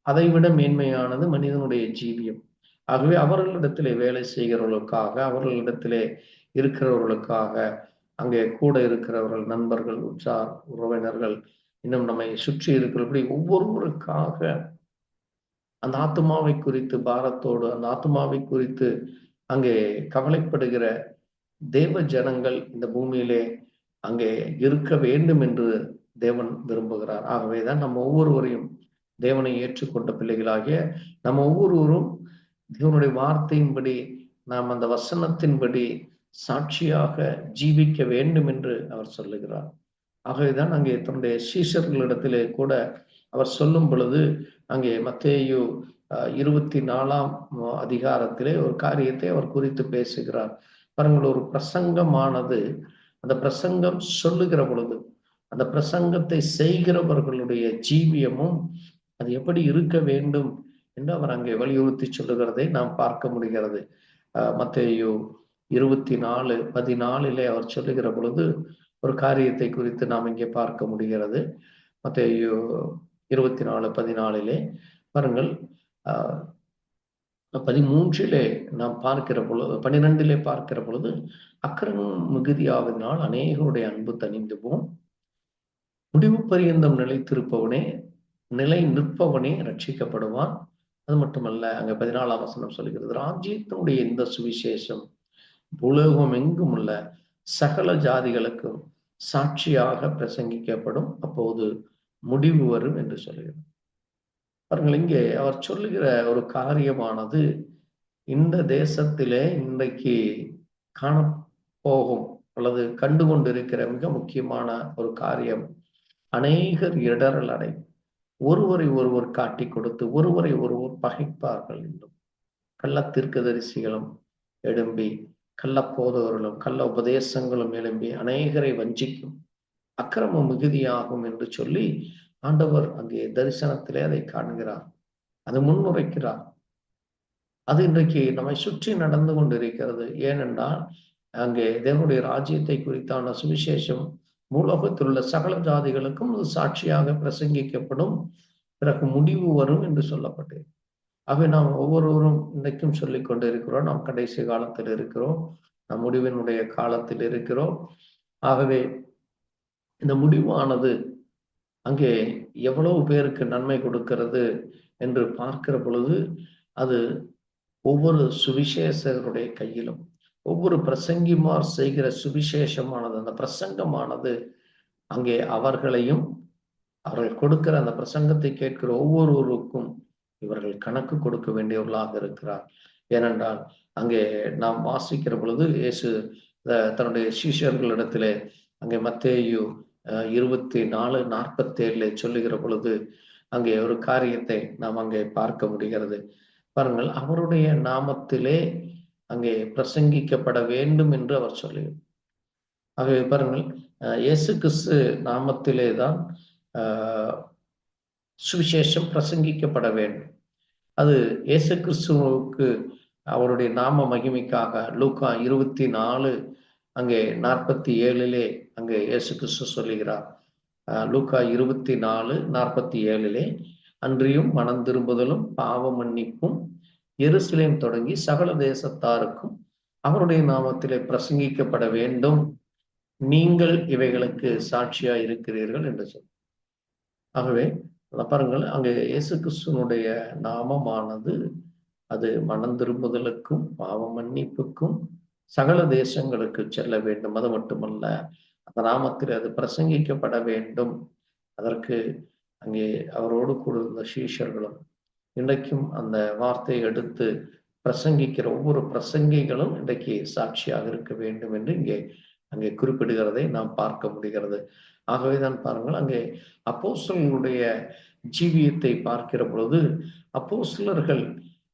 அதைவிட மேன்மையானது மனிதனுடைய ஜீவியம். ஆகவே அவர்களிடத்திலே வேலை செய்கிறவர்களுக்காக, அவர்களிடத்திலே இருக்கிறவர்களுக்காக, அங்கே கூட இருக்கிறவர்கள், நண்பர்கள், உற்றார் உறவினர்கள், இன்னும் நம்மை சுற்றி இருக்கிறபடி ஒவ்வொருவருக்காக அந்த ஆத்மாவை குறித்து பாரத்தோடு, அந்த ஆத்மாவை குறித்து அங்கே கவலைப்படுகிற தேவ ஜனங்கள் இந்த பூமியிலே அங்கே இருக்க வேண்டும் என்று தேவன் விரும்புகிறார். ஆகவேதான் நம்ம ஒவ்வொருவரையும், தேவனை ஏற்றுக்கொண்ட பிள்ளைகளாகிய நம்ம ஒவ்வொருவரும் தேவனுடைய வார்த்தையின்படி, நாம் அந்த வசனத்தின்படி சாட்சியாக ஜீவிக்க வேண்டும் என்று அவர் சொல்லுகிறார். ஆகவேதான் அங்கே தன்னுடைய சீஷர்களிடத்திலே கூட அவர் சொல்லும் பொழுது அங்கே மத்தேயு 24ஆம் அதிகாரத்திலே ஒரு காரியத்தை அவர் குறித்து பேசுகிறார். பாருங்கள், ஒரு பிரசங்கமானது, அந்த பிரசங்கம் சொல்லுகிற பொழுது அந்த பிரசங்கத்தை செய்கிறவர்களுடைய ஜீவியமும் அது எப்படி இருக்க வேண்டும் என்று அவர் அங்கே வலியுறுத்தி சொல்லுகிறதை நாம் பார்க்க முடிகிறது. மத்தேயு 24:14 அவர் சொல்லுகிற பொழுது ஒரு காரியத்தை குறித்து நாம் இங்கே பார்க்க முடிகிறது. மத்தேயு 24:14 பாருங்கள். 13 நாம் பார்க்கிற பொழுது, 12 பார்க்கிற பொழுது, அக்கிரமம் மிகுதியாவதினால் அநேகருடைய அன்பு தணிந்து போம், முடிவு பரியந்தம் நிலை நிற்பவனே ரட்சிக்கப்படுவான். அது மட்டுமல்ல, அங்க 14ஆம் வசனம் சொல்கிறது, ராஜ்யத்தினுடைய இந்த சுவிசேஷம் உலகம் எங்கும் உள்ள சகல ஜாதிகளுக்கும் சாட்சியாக பிரசங்கிக்கப்படும், அப்போது முடிவு வரும் என்று சொல்லுகிறார். பாருங்கள், இங்கே அவர் சொல்லுகிற ஒரு காரியமானது இந்த தேசத்திலே இன்றைக்கு காணப்போகும் அல்லது கண்டு கொண்டிருக்கிற மிக முக்கியமான ஒரு காரியம். அநேகர் இடரல் அடை ஒருவரை ஒருவர் காட்டி கொடுத்து ஒருவரை ஒருவர் பகைப்பார்கள் என்றும், கள்ள தீர்க்கதரிசிகளும் எழும்பி, கள்ள போதவர்களும் கள்ள உபதேசங்களும் எழும்பி அநேகரை வஞ்சிக்கும், அக்கிரமம் மிகுதியாகும் என்று சொல்லி ஆண்டவர் அங்கே தரிசனத்திலே அதை காண்கிறார், அது முன்னுரைக்கிறார். அது இன்றைக்கு நம்மை சுற்றி நடந்து கொண்டிருக்கிறது. ஏனென்றால் அங்கே தேவனுடைய ராஜ்யத்தை குறித்தான சுவிசேஷம் பூலோகத்தில் உள்ள சகல ஜாதிகளுக்கும் அது சாட்சியாக பிரசங்கிக்கப்படும், பிறகு முடிவு வரும் என்று சொல்லப்பட்டது. ஆகவே நாம் ஒவ்வொருவரும் இன்றைக்கும் சொல்லிக் கொண்டு இருக்கிறோம், நாம் கடைசி காலத்தில் இருக்கிறோம், நம் முடிவினுடைய காலத்தில் இருக்கிறோம். ஆகவே இந்த முடிவானது அங்கே எவ்வளவு பேருக்கு நன்மை கொடுக்கிறது என்று பார்க்கிற பொழுது, அது ஒவ்வொரு சுவிசேஷருடைய கையிலும், ஒவ்வொரு பிரசங்கிமார் செய்கிற சுவிசேஷமானது, அந்த பிரசங்கமானது அங்கே அவர்களையும், அவர்கள் கொடுக்கிற அந்த பிரசங்கத்தை கேட்கிற ஒவ்வொருவருக்கும் இவர்கள் கணக்கு கொடுக்க வேண்டியவர்களாக இருக்கிறார். ஏனென்றால் அங்கே நாம் வாசிக்கிற பொழுது இயேசு தன்னுடைய சீஷர்களிடத்திலே அங்கே மத்தேயு 24:47 சொல்லுகிற பொழுது அங்கே ஒரு காரியத்தை நாம் அங்கே பார்க்க முடிகிறது. பாருங்கள், அவருடைய நாமத்திலே அங்கே பிரசங்கிக்கப்பட வேண்டும் என்று அவர் சொல்லுகிறார். ஆகவே பாருங்கள், இயேசு கிறிஸ்து நாமத்திலே தான் சுவிசேஷம் பிரசங்கிக்கப்பட வேண்டும். அது இயேசு கிறிஸ்துவுக்கு அவருடைய நாம மகிமைக்காக லூக்கா 24 அங்கே 47 அங்கே இயேசு கிறிஸ்து சொல்லுகிறார். லூக்கா 24:47 அன்றியும் மனம் திரும்புதலும் பாவ மன்னிப்பும் எருசலேம் தொடங்கி சகல தேசத்தாருக்கும் அவருடைய நாமத்திலே பிரசங்கிக்கப்பட வேண்டும், நீங்கள் இவைகளுக்கு சாட்சியா இருக்கிறீர்கள் என்று சொல். ஆகவே பாருங்கள், அங்கே இயேசு கிறிஸ்துவனுடைய நாமமானது அது மனம் திரும்புதலுக்கும் பாவ மன்னிப்புக்கும் சகல தேசங்களுக்கு செல்ல வேண்டும். அது மட்டுமல்ல, அந்த நாமத்தில் அது பிரசங்கிக்கப்பட வேண்டும். அதற்கு அங்கே அவரோடு கூட இருந்த சீஷர்களும் இன்றைக்கும் அந்த வார்த்தையை எடுத்து பிரசங்கிக்கிற ஒவ்வொரு பிரசங்கிகளும் இன்றைக்கு சாட்சியாக இருக்க வேண்டும் என்று அங்கே குறிப்பிடுகிறதை நாம் பார்க்க முடிகிறது. ஆகவேதான் பாருங்கள், அங்கே அப்போஸ்தலர்களுடைய ஜீவியத்தை பார்க்கிற பொழுது அப்போஸ்தலர்கள்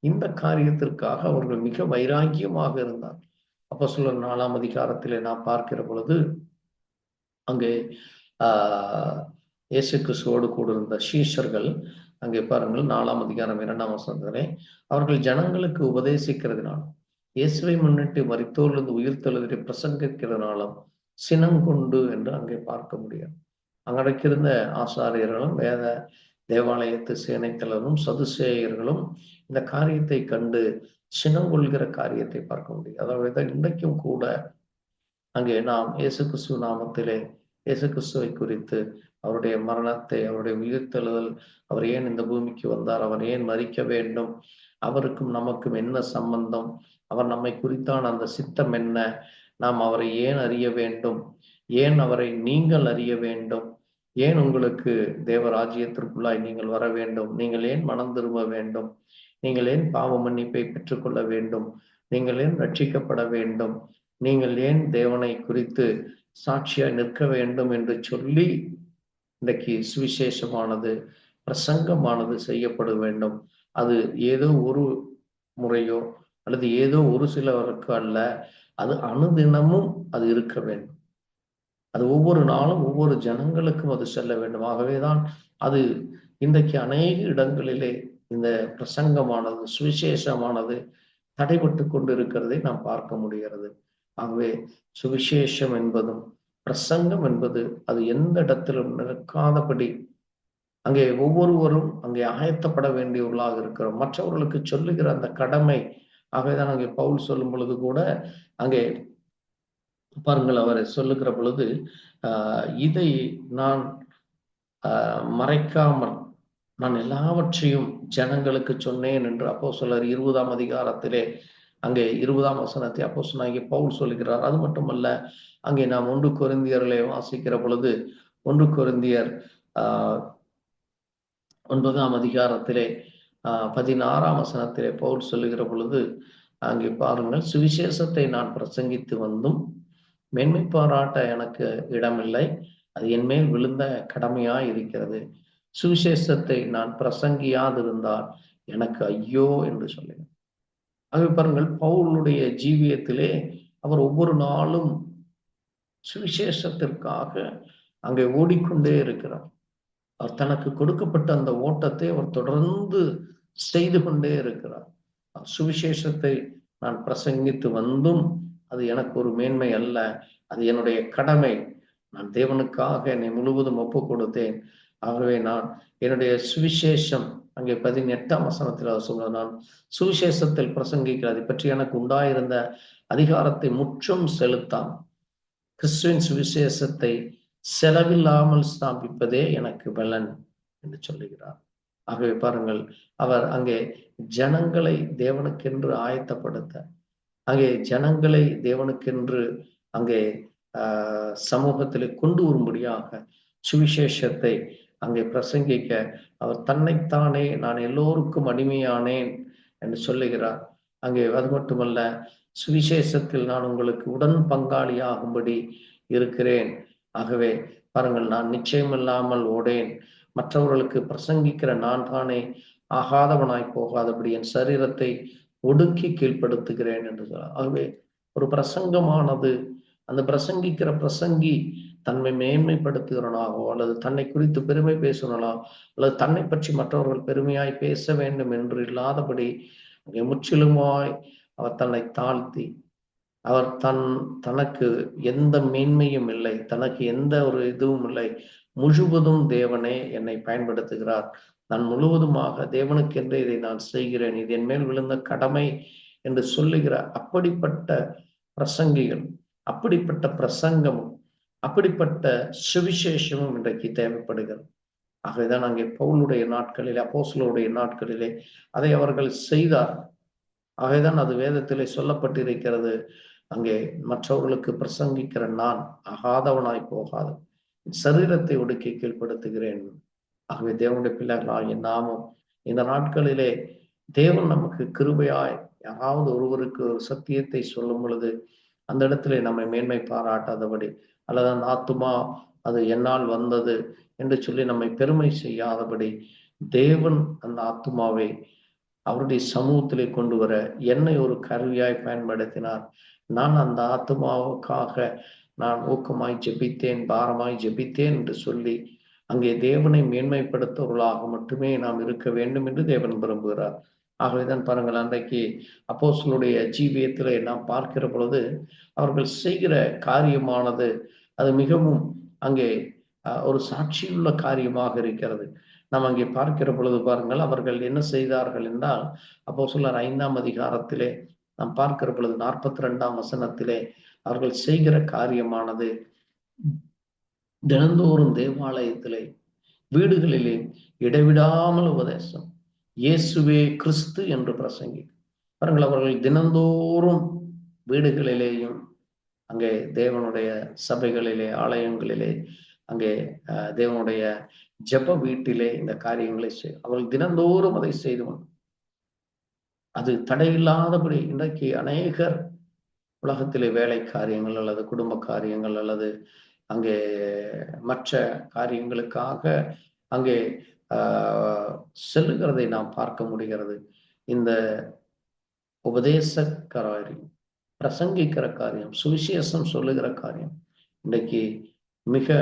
இந்த காரியத்திற்காக அவர்கள் மிக வைராக்கியமாக இருந்தார். அப்போஸ்தலர் 4ஆம் அதிகாரத்திலே நாம் பார்க்கிற பொழுது அங்கே இயேசு கிறிஸ்துவோடு கூட இருந்த சீஷர்கள் அங்கே பாருங்கள், 4ஆம் அதிகாரம் 2ஆம் வசனத்திலே அவர்கள் ஜனங்களுக்கு உபதேசிக்கிறதுனாலும் இயேசுவை முன்னிட்டு மரித்தோரிலிருந்து உயிர்த்தெழுதலை பிரசங்கிக்கிறதுனாலும் சினங்கொண்டு என்று அங்கே பார்க்க முடியும். அங்கடக்கிருந்த ஆசாரியர்களும் வேத தேவாலயத்து சேனைத்தலரும் சதுசேயர்களும் இந்த காரியத்தை கண்டு சினங்கொள்கிற காரியத்தை பார்க்க முடியும். அதாவது இன்றைக்கும் கூட அங்கே நாம் இயேசு கிறிஸ்துவ நாமத்திலே இயேசு கிறிஸ்துவை குறித்து, அவருடைய மரணத்தை, அவருடைய உயிர்த்தெழுதல், அவர் ஏன் இந்த பூமிக்கு வந்தார், அவர் ஏன் மரிக்க வேண்டும், அவருக்கும் நமக்கும் என்ன சம்பந்தம், அவர் நம்மை குறித்தான அந்த சித்தம் என்ன, நாம் அவரை ஏன் அறிய வேண்டும், ஏன் அவரை நீங்கள் அறிய வேண்டும், ஏன் உங்களுக்கு தேவராஜ்யத்திற்குள்ளாய் நீங்கள் வர வேண்டும், நீங்கள் ஏன் மனம் திரும்ப வேண்டும், நீங்கள் ஏன் பாவ மன்னிப்பை பெற்றுக்கொள்ள வேண்டும், நீங்கள் ஏன் ரட்சிக்கப்பட வேண்டும், நீங்கள் ஏன் தேவனை குறித்து சாட்சியாய் நிற்க வேண்டும் என்று சொல்லி இன்றைக்கு சுவிசேஷமானது, பிரசங்கமானது செய்யப்பட வேண்டும். அது ஏதோ ஒரு முறையோ அல்லது ஏதோ ஒரு சிலருக்கு அல்ல, அது அனுதினமும் அது இருக்க வேண்டும். அது ஒவ்வொரு நாளும் ஒவ்வொரு ஜனங்களுக்கும் அது செல்ல வேண்டும். ஆகவேதான் அது இன்றைக்கு அநேக இடங்களிலே இந்த பிரசங்கமானது, சுவிசேஷமானது தடைபட்டு கொண்டிருக்கிறதை நாம் பார்க்க முடிகிறது. ஆகவே சுவிசேஷம் என்பதும் பிரசங்கம் என்பது அது எந்த இடத்திலும் நிற்காதபடி அங்கே ஒவ்வொருவரும் அங்கே ஆயத்தப்பட வேண்டியவர்களாக இருக்கிறோம். மற்றவர்களுக்கு சொல்லுகிற அந்த கடமை. ஆகவேதான் அங்கே பவுல் சொல்லும் பொழுது கூட அங்கே பாருங்கள், அவர் சொல்லுகிற பொழுது இதை நான் மறைக்காமல் நான் எல்லாவற்றையும் ஜனங்களுக்கு சொன்னேன் என்று அப்போஸ்தலர் 20ஆம் அதிகாரத்திலே அங்கே 20ஆம் வசனத்தை அப்போஸ்தலனாகிய பவுல் சொல்கிறார். அது மட்டுமல்ல, அங்கே நாம் 1 கொரிந்தியர்களை வாசிக்கிற பொழுது 1 கொரிந்தியர் 9ஆம் அதிகாரத்திலே 16ஆம் வசனத்திலே பவுல் சொல்லுகிற பொழுது அங்கே பாருங்கள், சுவிசேஷத்தை நான் பிரசங்கித்து வந்தும் மேன்மை பாராட்ட எனக்கு இடமில்லை, அது என் மேல் விழுந்த கடமையாய் இருக்கிறது. சுவிசேஷத்தை நான் பிரசங்கியாதிருந்தால் எனக்கு ஐயோ என்று சொல்லுங்க. ஆகவே பாருங்கள், பவுலுடைய ஜீவியத்திலே அவர் ஒவ்வொரு நாளும் சுவிசேஷத்திற்காக அங்கே ஓடிக்கொண்டே இருக்கிறார். அவர் தனக்கு கொடுக்கப்பட்ட அந்த ஓட்டத்தை அவர் தொடர்ந்து செய்து கொண்டே இருக்கிறார். சுவிசேஷத்தை நான் பிரசங்கித்து வந்தும் அது எனக்கு ஒரு மேன்மை அல்ல, அது என்னுடைய கடமை. நான் தேவனுக்காக என்னை முழுவதும் ஒப்பு கொடுத்தேன். ஆகவே நான் என்னுடைய சுவிசேஷம் அங்கே 18ஆம் வசனத்தில் அவர் சொல்ல, நான் சுவிசேஷத்தில் பிரசங்கிக்கிறது பற்றி எனக்கு உண்டாயிருந்த அதிகாரத்தை முற்றும் செலுத்தாம் கிறிஸ்துவின் சுவிசேஷத்தை செலவில்லாமல் ஸ்தாபிப்பதே எனக்கு பலன் என்று சொல்லுகிறார். ஆகவே பாருங்கள், அவர் அங்கே ஜனங்களை தேவனுக்கென்று ஆயத்தப்படுத்த, அங்கே ஜனங்களை தேவனுக்கென்று அங்கே சமூகத்திலே கொண்டு வரும்படியாக சுவிசேஷத்தை அங்கே பிரசங்கிக்க அவர் தன்னைத்தானே நான் எல்லோருக்கும் அடிமையானேன் என்று சொல்லுகிறார். அங்கே அது மட்டுமல்ல, சுவிசேஷத்தில் நான் உங்களுக்கு உடன் பங்காளியாகும்படி இருக்கிறேன். ஆகவே பாருங்கள், நான் நிச்சயமில்லாமல் ஓடேன், மற்றவர்களுக்கு பிரசங்கிக்கிற நான் தானே ஆகாதவனாய் போகாதபடி என் சரீரத்தை ஒடுக்கி கீழ்ப்படுத்துகிறேன் என்று சொல்றார். ஆகவே ஒரு பிரசங்கமானது அந்த பிரசங்கிக்கிற பிரசங்கி தன்னை மேன்மைப்படுத்துகிறனாகவோ அல்லது தன்னை குறித்து பெருமை பேசுகிறனா அல்லது தன்னை பற்றி மற்றவர்கள் பெருமையாய் பேச வேண்டும் என்று இல்லாதபடி முற்றிலுமாய் அவர் தன்னை தாழ்த்தி, அவர் தனக்கு எந்த மேன்மையும் இல்லை, தனக்கு எந்த ஒரு இதுவும் இல்லை, முழுவதும் தேவனே என்னை பயன்படுத்துகிறார், நான் முழுவதுமாக தேவனுக்கென்று இதை நான் செய்கிறேன், இது என் மேல் விழுந்த கடமை என்று சொல்லுகிற அப்படிப்பட்ட பிரசங்கிகள், அப்படிப்பட்ட பிரசங்கமும் அப்படிப்பட்ட சுவிசேஷமும் இன்றைக்கு தேவைப்படுகிறது. ஆகவேதான் அங்கே பவுலுடைய நாட்களிலே, அப்போஸ்தலருடைய நாட்களிலே அதை அவர்கள் செய்தார். ஆகவேதான் அது வேதத்திலே சொல்லப்பட்டிருக்கிறது, அங்கே மற்றவர்களுக்கு பிரசங்கிக்கிற நான் ஆகாதவனாய் போகாத சரீரத்தை ஒடுக்கி கீழ்ப்படுத்துகிறேன். ஆகவே தேவனுடைய பிள்ளைகளாகிய நாமும் இந்த நாட்களிலே தேவன் நமக்கு கிருபையாய் யாராவது ஒருவருக்கு ஒரு சத்தியத்தை சொல்லும் பொழுது அந்த இடத்திலே நம்மை மேன்மை பாராட்டாதபடி அல்லது அந்த ஆத்துமா அது என்னால் வந்தது என்று சொல்லி நம்மை பெருமை செய்யாதபடி தேவன் அந்த ஆத்துமாவை அவருடைய சமூகத்திலே கொண்டு வர என்னை ஒரு கருவியாய் பயன்படுத்தினார். நான் அந்த ஆத்துமாவுக்காக நான் ஊக்கமாய் ஜெபித்தேன், பாரமாய் ஜெபித்தேன் என்று சொல்லி அங்கே தேவனை மேன்மைப்படுத்துவர்களாக மட்டுமே நாம் இருக்க வேண்டும் என்று தேவன் விரும்புகிறார். ஆகவேதான் பாருங்கள், அன்றைக்கு அப்போஸ்தலருடைய ஜீவியத்திலே நாம் பார்க்கிற பொழுது அவர்கள் செய்கிற காரியமானது அது மிகவும் அங்கே ஒரு சாட்சியுள்ள காரியமாக இருக்கிறது. நாம் அங்கே பார்க்கிற பொழுது பாருங்கள், அவர்கள் என்ன செய்தார்கள் என்றால், அப்போஸ்தலர் 5ஆம் அதிகாரத்திலே நாம் பார்க்கிற பொழுது 42ஆம் வசனத்திலே அவர்கள் செய்கிற காரியமானது தினந்தோறும் தேவாலயத்திலே வீடுகளிலே இடைவிடாமல் உபதேசம், இயேசுவே கிறிஸ்து என்று பிரசங்கி. பாருங்கள், அவர்கள் தினந்தோறும் வீடுகளிலேயும் அங்கே தேவனுடைய சபைகளிலே ஆலயங்களிலே அங்கே தேவனுடைய ஜெப வீட்டிலே இந்த காரியங்களை அவர்கள் தினந்தோறும் அதை செய்து அது தடையில்லாதபடி. இன்றைக்கு அநேகர் உலகத்திலே வேலை காரியங்கள் அல்லது குடும்ப காரியங்கள் அல்லது அங்கே மற்ற காரியங்களுக்காக அங்கே செல்லுகிறதை நாம் பார்க்க முடிகிறது. இந்த உபதேச காரியம், பிரசங்கிக்கிற காரியம், சுவிசேஷம் சொல்லுகிற காரியம் இன்றைக்கு மிக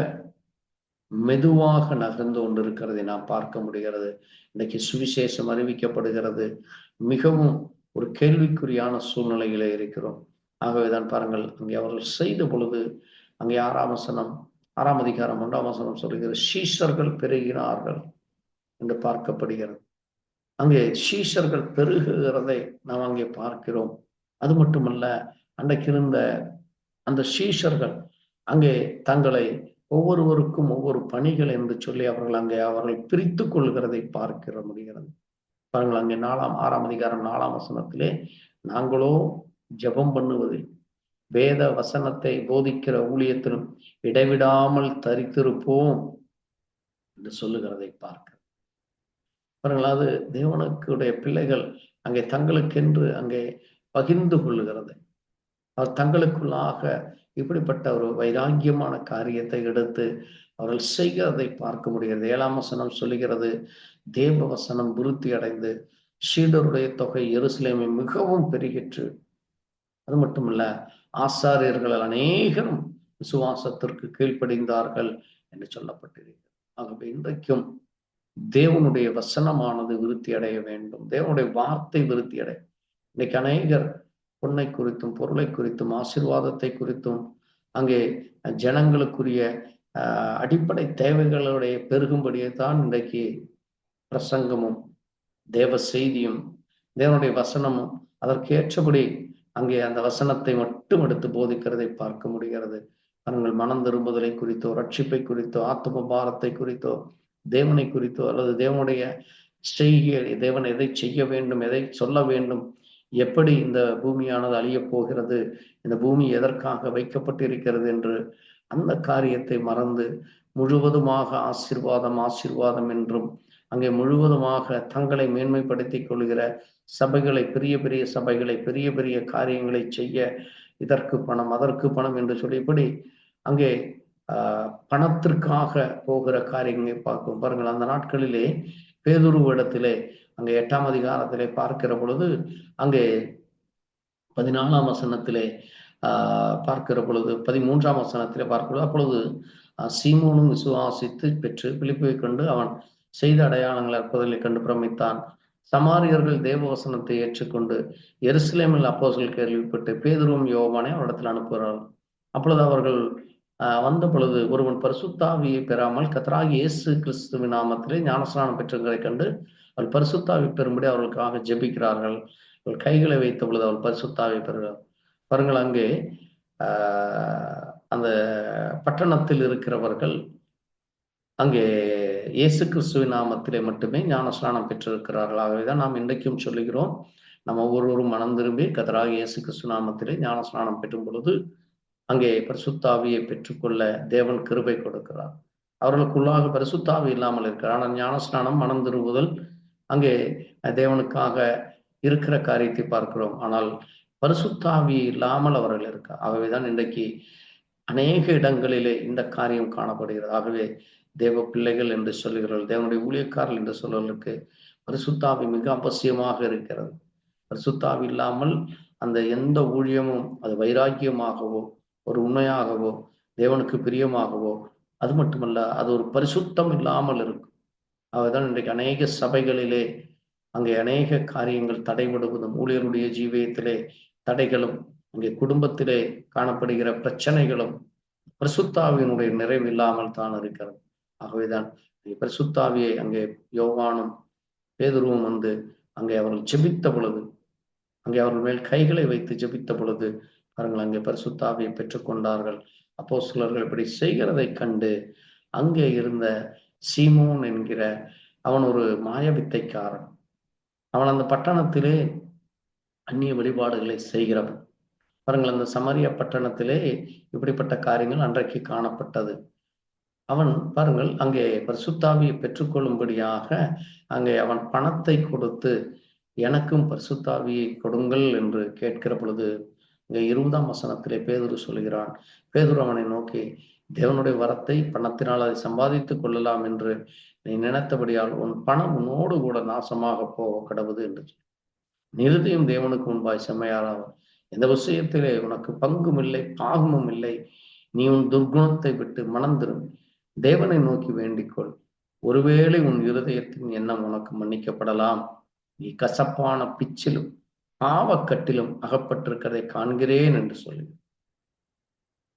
மெதுவாக நகர்ந்து கொண்டிருக்கிறதை நாம் பார்க்க முடிகிறது. இன்றைக்கு சுவிசேஷம் அறிவிக்கப்படுகிறது, மிகவும் ஒரு கேள்விக்குறியான சூழ்நிலையிலே இருக்கிறோம். ஆகவேதான் பாருங்கள், அங்கே அவர்கள் செய்த பொழுது அங்கே 6ஆம் அதிகாரம் 1ஆம் வசனம் சொல்லுகிற சீஷர்கள் பெருகினார்கள். என்று பார்க்கப்படுகிறது. அங்கே சீஷர்கள் பெருகுகிறதை நாம் அங்கே பார்க்கிறோம். அது மட்டுமல்ல, அன்றைக்கு இருந்த அந்த சீஷர்கள் அங்கே தங்களை ஒவ்வொருவருக்கும் ஒவ்வொரு பணிகள் என்று சொல்லி அவர்கள் பிரித்து கொள்கிறதை பார்க்கிற முடிகிறது. பாருங்கள், அங்கே 6ஆம் அதிகாரம் 4ஆம் வசனத்திலே, நாங்களோ ஜெபம் பண்ணுவதில் வேத வசனத்தை போதிக்கிற ஊழியத்திலும் இடைவிடாமல் தரித்திருப்போம் என்று சொல்லுகிறதை பார்க்க பாருங்கள். அது தேவனுக்குடைய பிள்ளைகள் அங்கே தங்களுக்கென்று அங்கே பகிர்ந்து கொள்ளுகிறது. அவர் தங்களுக்குள்ளாக இப்படிப்பட்ட ஒரு வைராக்கியமான காரியத்தை எடுத்து அவர்கள் செய்கிறதை பார்க்க முடிகிறது. 7ஆம் வசனம் சொல்லுகிறது, தேவ வசனம் விருத்தி அடைந்து சீடருடைய தொகை எருசலேமை மிகவும் பெருகிற்று. அது மட்டுமல்ல, ஆசாரியர்கள் அநேகரும் விசுவாசத்திற்கு கீழ்ப்படிந்தார்கள் என்று சொல்லப்பட்டிருக்கிறது. ஆகவே இன்றைக்கும் தேவனுடைய வசனமானது விருத்தி அடைய வேண்டும். தேவனுடைய வார்த்தை விருத்தி அடைய. இன்னைக்கு அநேகர் பொன்னை குறித்தும் பொருளை குறித்தும் ஆசீர்வாதத்தை குறித்தும் அங்கே ஜனங்களுக்குரிய அடிப்படை தேவைகளுடைய பெருகும்படியே தான் இன்றைக்கு பிரசங்கமும் தேவ செய்தியும் தேவனுடைய வசனமும் அதற்கேற்றபடி அங்கே அந்த வசனத்தை மட்டும் எடுத்து போதிக்கிறதை பார்க்க முடிகிறது. அவர்கள் மனம் திரும்புதலை குறித்தோ, ரட்சிப்பை குறித்தோ, ஆத்ம பாரத்தை குறித்தோ, தேவனை குறித்தோ அல்லது தேவனுடைய தேவன் எதை செய்ய வேண்டும், எதை சொல்ல வேண்டும், எப்படி இந்த பூமியானது அழியப் போகிறது, இந்த பூமி எதற்காக வைக்கப்பட்டிருக்கிறது என்று அந்த காரியத்தை மறந்து முழுவதுமாக ஆசீர்வாதம் என்றும் அங்கே முழுவதுமாக தங்களை மேன்மைப்படுத்திக் கொள்கிற சபைகளை, பெரிய பெரிய சபைகளை, பெரிய பெரிய காரியங்களை செய்ய இதற்கு பணம் அதற்கு பணம் என்று சொல்லி இப்படி அங்கே பணத்திற்காக போகிற காரியங்களை பார்க்கும். பாருங்கள், அந்த நாட்களிலே பேதுரு இடத்திலே அங்கே 8ஆம் அதிகாரத்திலே பார்க்கிற பொழுது அங்கே 14ஆம் வசனத்திலே பார்க்கிற பொழுது 13ஆம் வசனத்திலே பார்க்கிறது. அப்பொழுது சீமோனும் விசுவாசித்து பெற்று பிலிப்பை கண்டு அவன் செய்த அடையாளங்கள் அற்புதங்களை கண்டு பிரமித்தான். சமாரியர்கள் தேவவசனத்தை ஏற்றுக்கொண்டு எருசலேமில் அப்போஸ்தலர் கேள்விப்பட்டு பேதுருவும் யோவானை அவரிடத்தில் அனுப்புகிறார்கள். அப்பொழுது அவர்கள் வந்த பொழுது ஒருவன் பரிசுத்தாவியை பெறாமல் கர்த்தராகிய இயேசு கிறிஸ்துவின் நாமத்திலே ஞானஸ்நானம் பெற்றவர்களை கண்டு அவள் பரிசுத்தாவி பெறும்படி அவர்களுக்காக ஜெபிக்கிறார்கள். அவள் கைகளை வைத்த பொழுது அவள் பரிசுத்தாவி பெறுகிறார். பாருங்கள், அங்கே அந்த பட்டணத்தில் இருக்கிறவர்கள் அங்கே இயேசு கிறிஸ்துவின் நாமத்திலே மட்டுமே ஞானஸ்நானம் பெற்றிருக்கிறார்கள். ஆகவேதான் நாம் இன்றைக்கும் சொல்லுகிறோம், நம்ம ஒவ்வொருவரும் மனம் திரும்பி கர்த்தராகிய இயேசு கிறிஸ்து நாமத்திலே ஞானஸ்நானம் பெற்றும் பொழுது அங்கே பரிசுத்தாவியை பெற்றுக்கொள்ள தேவன் கிருபை கொடுக்கிறார். அவர்களுக்குள்ளாக பரிசுத்தாவி இல்லாமல் இருக்கிறார். ஆனால் ஞானஸ்நானம், மனம் திரும்புதல் அங்கே தேவனுக்காக இருக்கிற காரியத்தை பார்க்கிறோம். ஆனால் பரிசுத்தாவி இல்லாமல் அவர்கள் இருக்கார். ஆகவேதான் இன்றைக்கு அநேக இடங்களிலே இந்த காரியம் காணப்படுகிறது. ஆகவே தேவ பிள்ளைகள் என்று சொல்லுகிறார்கள், தேவனுடைய ஊழியக்காரர்கள் என்று சொல்வதற்கு பரிசுத்தாவி மிக அவசியமாக இருக்கிறது. பரிசுத்தாவி இல்லாமல் அந்த எந்த ஊழியமும் அது வைராக்கியமாகவோ ஒரு உண்மையாகவோ தேவனுக்கு பிரியமாகவோ, அது மட்டுமல்ல, அது ஒரு பரிசுத்தம் இல்லாமல் இருக்கும். அதுதான் இன்றைக்கு அநேக சபைகளிலே அங்கே அநேக காரியங்கள் தடைபடுவதும், ஊழியருடைய ஜீவியத்திலே தடைகளும், அங்கே குடும்பத்திலே காணப்படுகிற பிரச்சனைகளும் பரிசுத்தாவியினுடைய நிறைவு இல்லாமல் தான் இருக்கிறது. ஆகவேதான் பரிசுத்தாவியை அங்கே யோவானும் பேதுருவும் வந்து அங்கே அவர்கள் ஜெபித்த பொழுது, அங்கே அவர்கள் மேல் கைகளை வைத்து ஜெபித்த பொழுது பாருங்கள், அங்கே பரிசுத்தாவியை பெற்றுக்கொண்டார்கள். அப்போஸ்தலர்கள் இப்படி செய்கிறதை கண்டு அங்கே இருந்த சீமோன் என்கிற அவன் ஒரு மாயவித்தைக்காரன். அவன் அந்த பட்டணத்திலே அந்நிய வழிபாடுகளை செய்கிறவன். பாருங்கள், அந்த சமரிய பட்டணத்திலே இப்படிப்பட்ட காரியங்கள் அன்றைக்கு காணப்பட்டது. அவன் பாருங்கள் அங்கே பரிசுத்தாவியை பெற்றுக்கொள்ளும்படியாக அங்கே அவன் பணத்தை கொடுத்து எனக்கும் பரிசுத்தாவியை கொடுங்கள் என்று கேட்கிற பொழுது இங்கே 20ஆம் வசனத்திலே பேதுரு சொல்கிறான். பேதுரு அவனை நோக்கி, தேவனுடைய வரத்தை பணத்தினால் அதை சம்பாதித்துக் கொள்ளலாம் என்று நீ நினைத்தபடியால் உன் பணம் உன்னோடு கூட நாசமாக போக கடவுது என்று. நிருதியும் தேவனுக்கு முன்பாய் செம்மையாராகும். எந்த விஷயத்திலே உனக்கு பங்கும் இல்லை பாகமும் இல்லை. நீ உன் துர்குணத்தை விட்டு மனம் திரும்பி தேவனை நோக்கி வேண்டிக்கொள். ஒருவேளை உன் இருதயத்தின் எண்ணம் உனக்கு மன்னிக்கப்படலாம். நீ கசப்பான பிச்சிலும் பாவக்கட்டிலும் அகப்பட்டிருக்கிறதை காண்கிறேன் என்று சொல்லி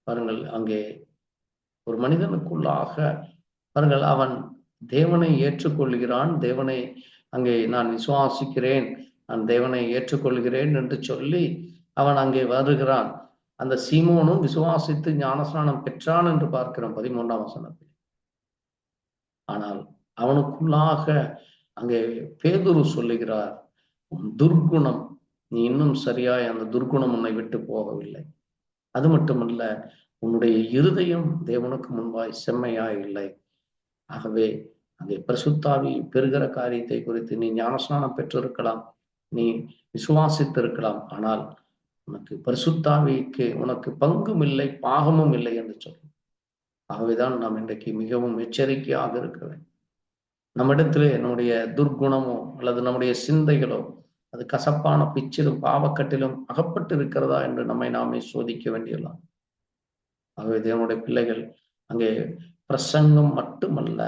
பாருங்கள், அங்கே ஒரு மனிதனுக்குள்ளாக பாருங்கள் அவன் தேவனை ஏற்றுக்கொள்கிறான். தேவனை அங்கே நான் விசுவாசிக்கிறேன், நான் தேவனை ஏற்றுக்கொள்கிறேன் என்று சொல்லி அவன் அங்கே வருகிறான். அந்த சீமோனும் விசுவாசித்து ஞானஸ்நானம் பெற்றான் என்று பார்க்கிறோம் 13ஆம் வசனத்தில். ஆனால் அவனுக்குள்ளாக அங்கே பேதுரு சொல்லுகிறார், உன் துர்க்குணம், நீ இன்னும் சரியாய் அந்த துர்க்குணம் உன்னை விட்டு போகவில்லை. அது மட்டுமல்ல, உன்னுடைய இருதயம் தேவனுக்கு முன்பாய் செம்மையாய் இல்லை. ஆகவே அங்கே பரிசுத்தாவி பெறுகிற காரியத்தை குறித்து நீ ஞானஸ்நானம் பெற்றிருக்கலாம், நீ விசுவாசித்திருக்கலாம், ஆனால் உனக்கு பரிசுத்தாவிக்கு உனக்கு பங்கும் இல்லை, பாகமும் இல்லை என்று சொல்லும். ஆகவேதான் நாம் இன்றைக்கு மிகவும் எச்சரிக்கையாக இருக்க வேண்டும். நம்மிடத்திலே நம்முடைய துர்க்குணமோ அல்லது நம்முடைய சிந்தைகளோ அது கசப்பான பிச்சிலும் பாவக்கட்டிலும் அகப்பட்டு இருக்கிறதா என்று நம்மை நாமே சோதிக்க வேண்டியலாம். ஆகவே தேவனுடைய பிள்ளைகள் அங்கே பிரசங்கம் மட்டுமல்ல,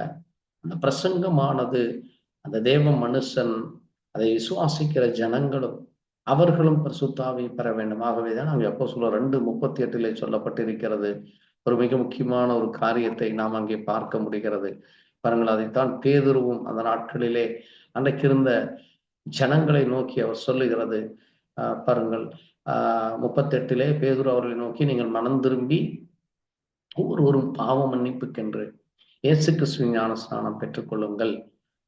அந்த பிரசங்கமானது அந்த தேவ மனுஷன் அதை விசுவாசிக்கிற ஜனங்களும் அவர்களும் பரிசுத்தாவை பெற வேண்டும். ஆகவேதான் அங்கே அப்போஸ்தலர் 2:38 சொல்லப்பட்டிருக்கிறது. ஒரு மிக முக்கியமான ஒரு காரியத்தை நாம் அங்கே பார்க்க முடிகிறது. பாருங்கள், அதைத்தான் பேதுருவும் அந்த நாட்களிலே அன்றைக்கு இருந்த ஜனங்களை நோக்கி அவர் சொல்லுகிறது. பாருங்கள், 38 பேதுரு அவர்களை நோக்கி, நீங்கள் மனம் திரும்பி ஒவ்வொருவரும் பாவ மன்னிப்புக்கென்று இயேசு கிறிஸ்துவின் ஞானஸ்நானம் பெற்றுக்கொள்ளுங்கள்,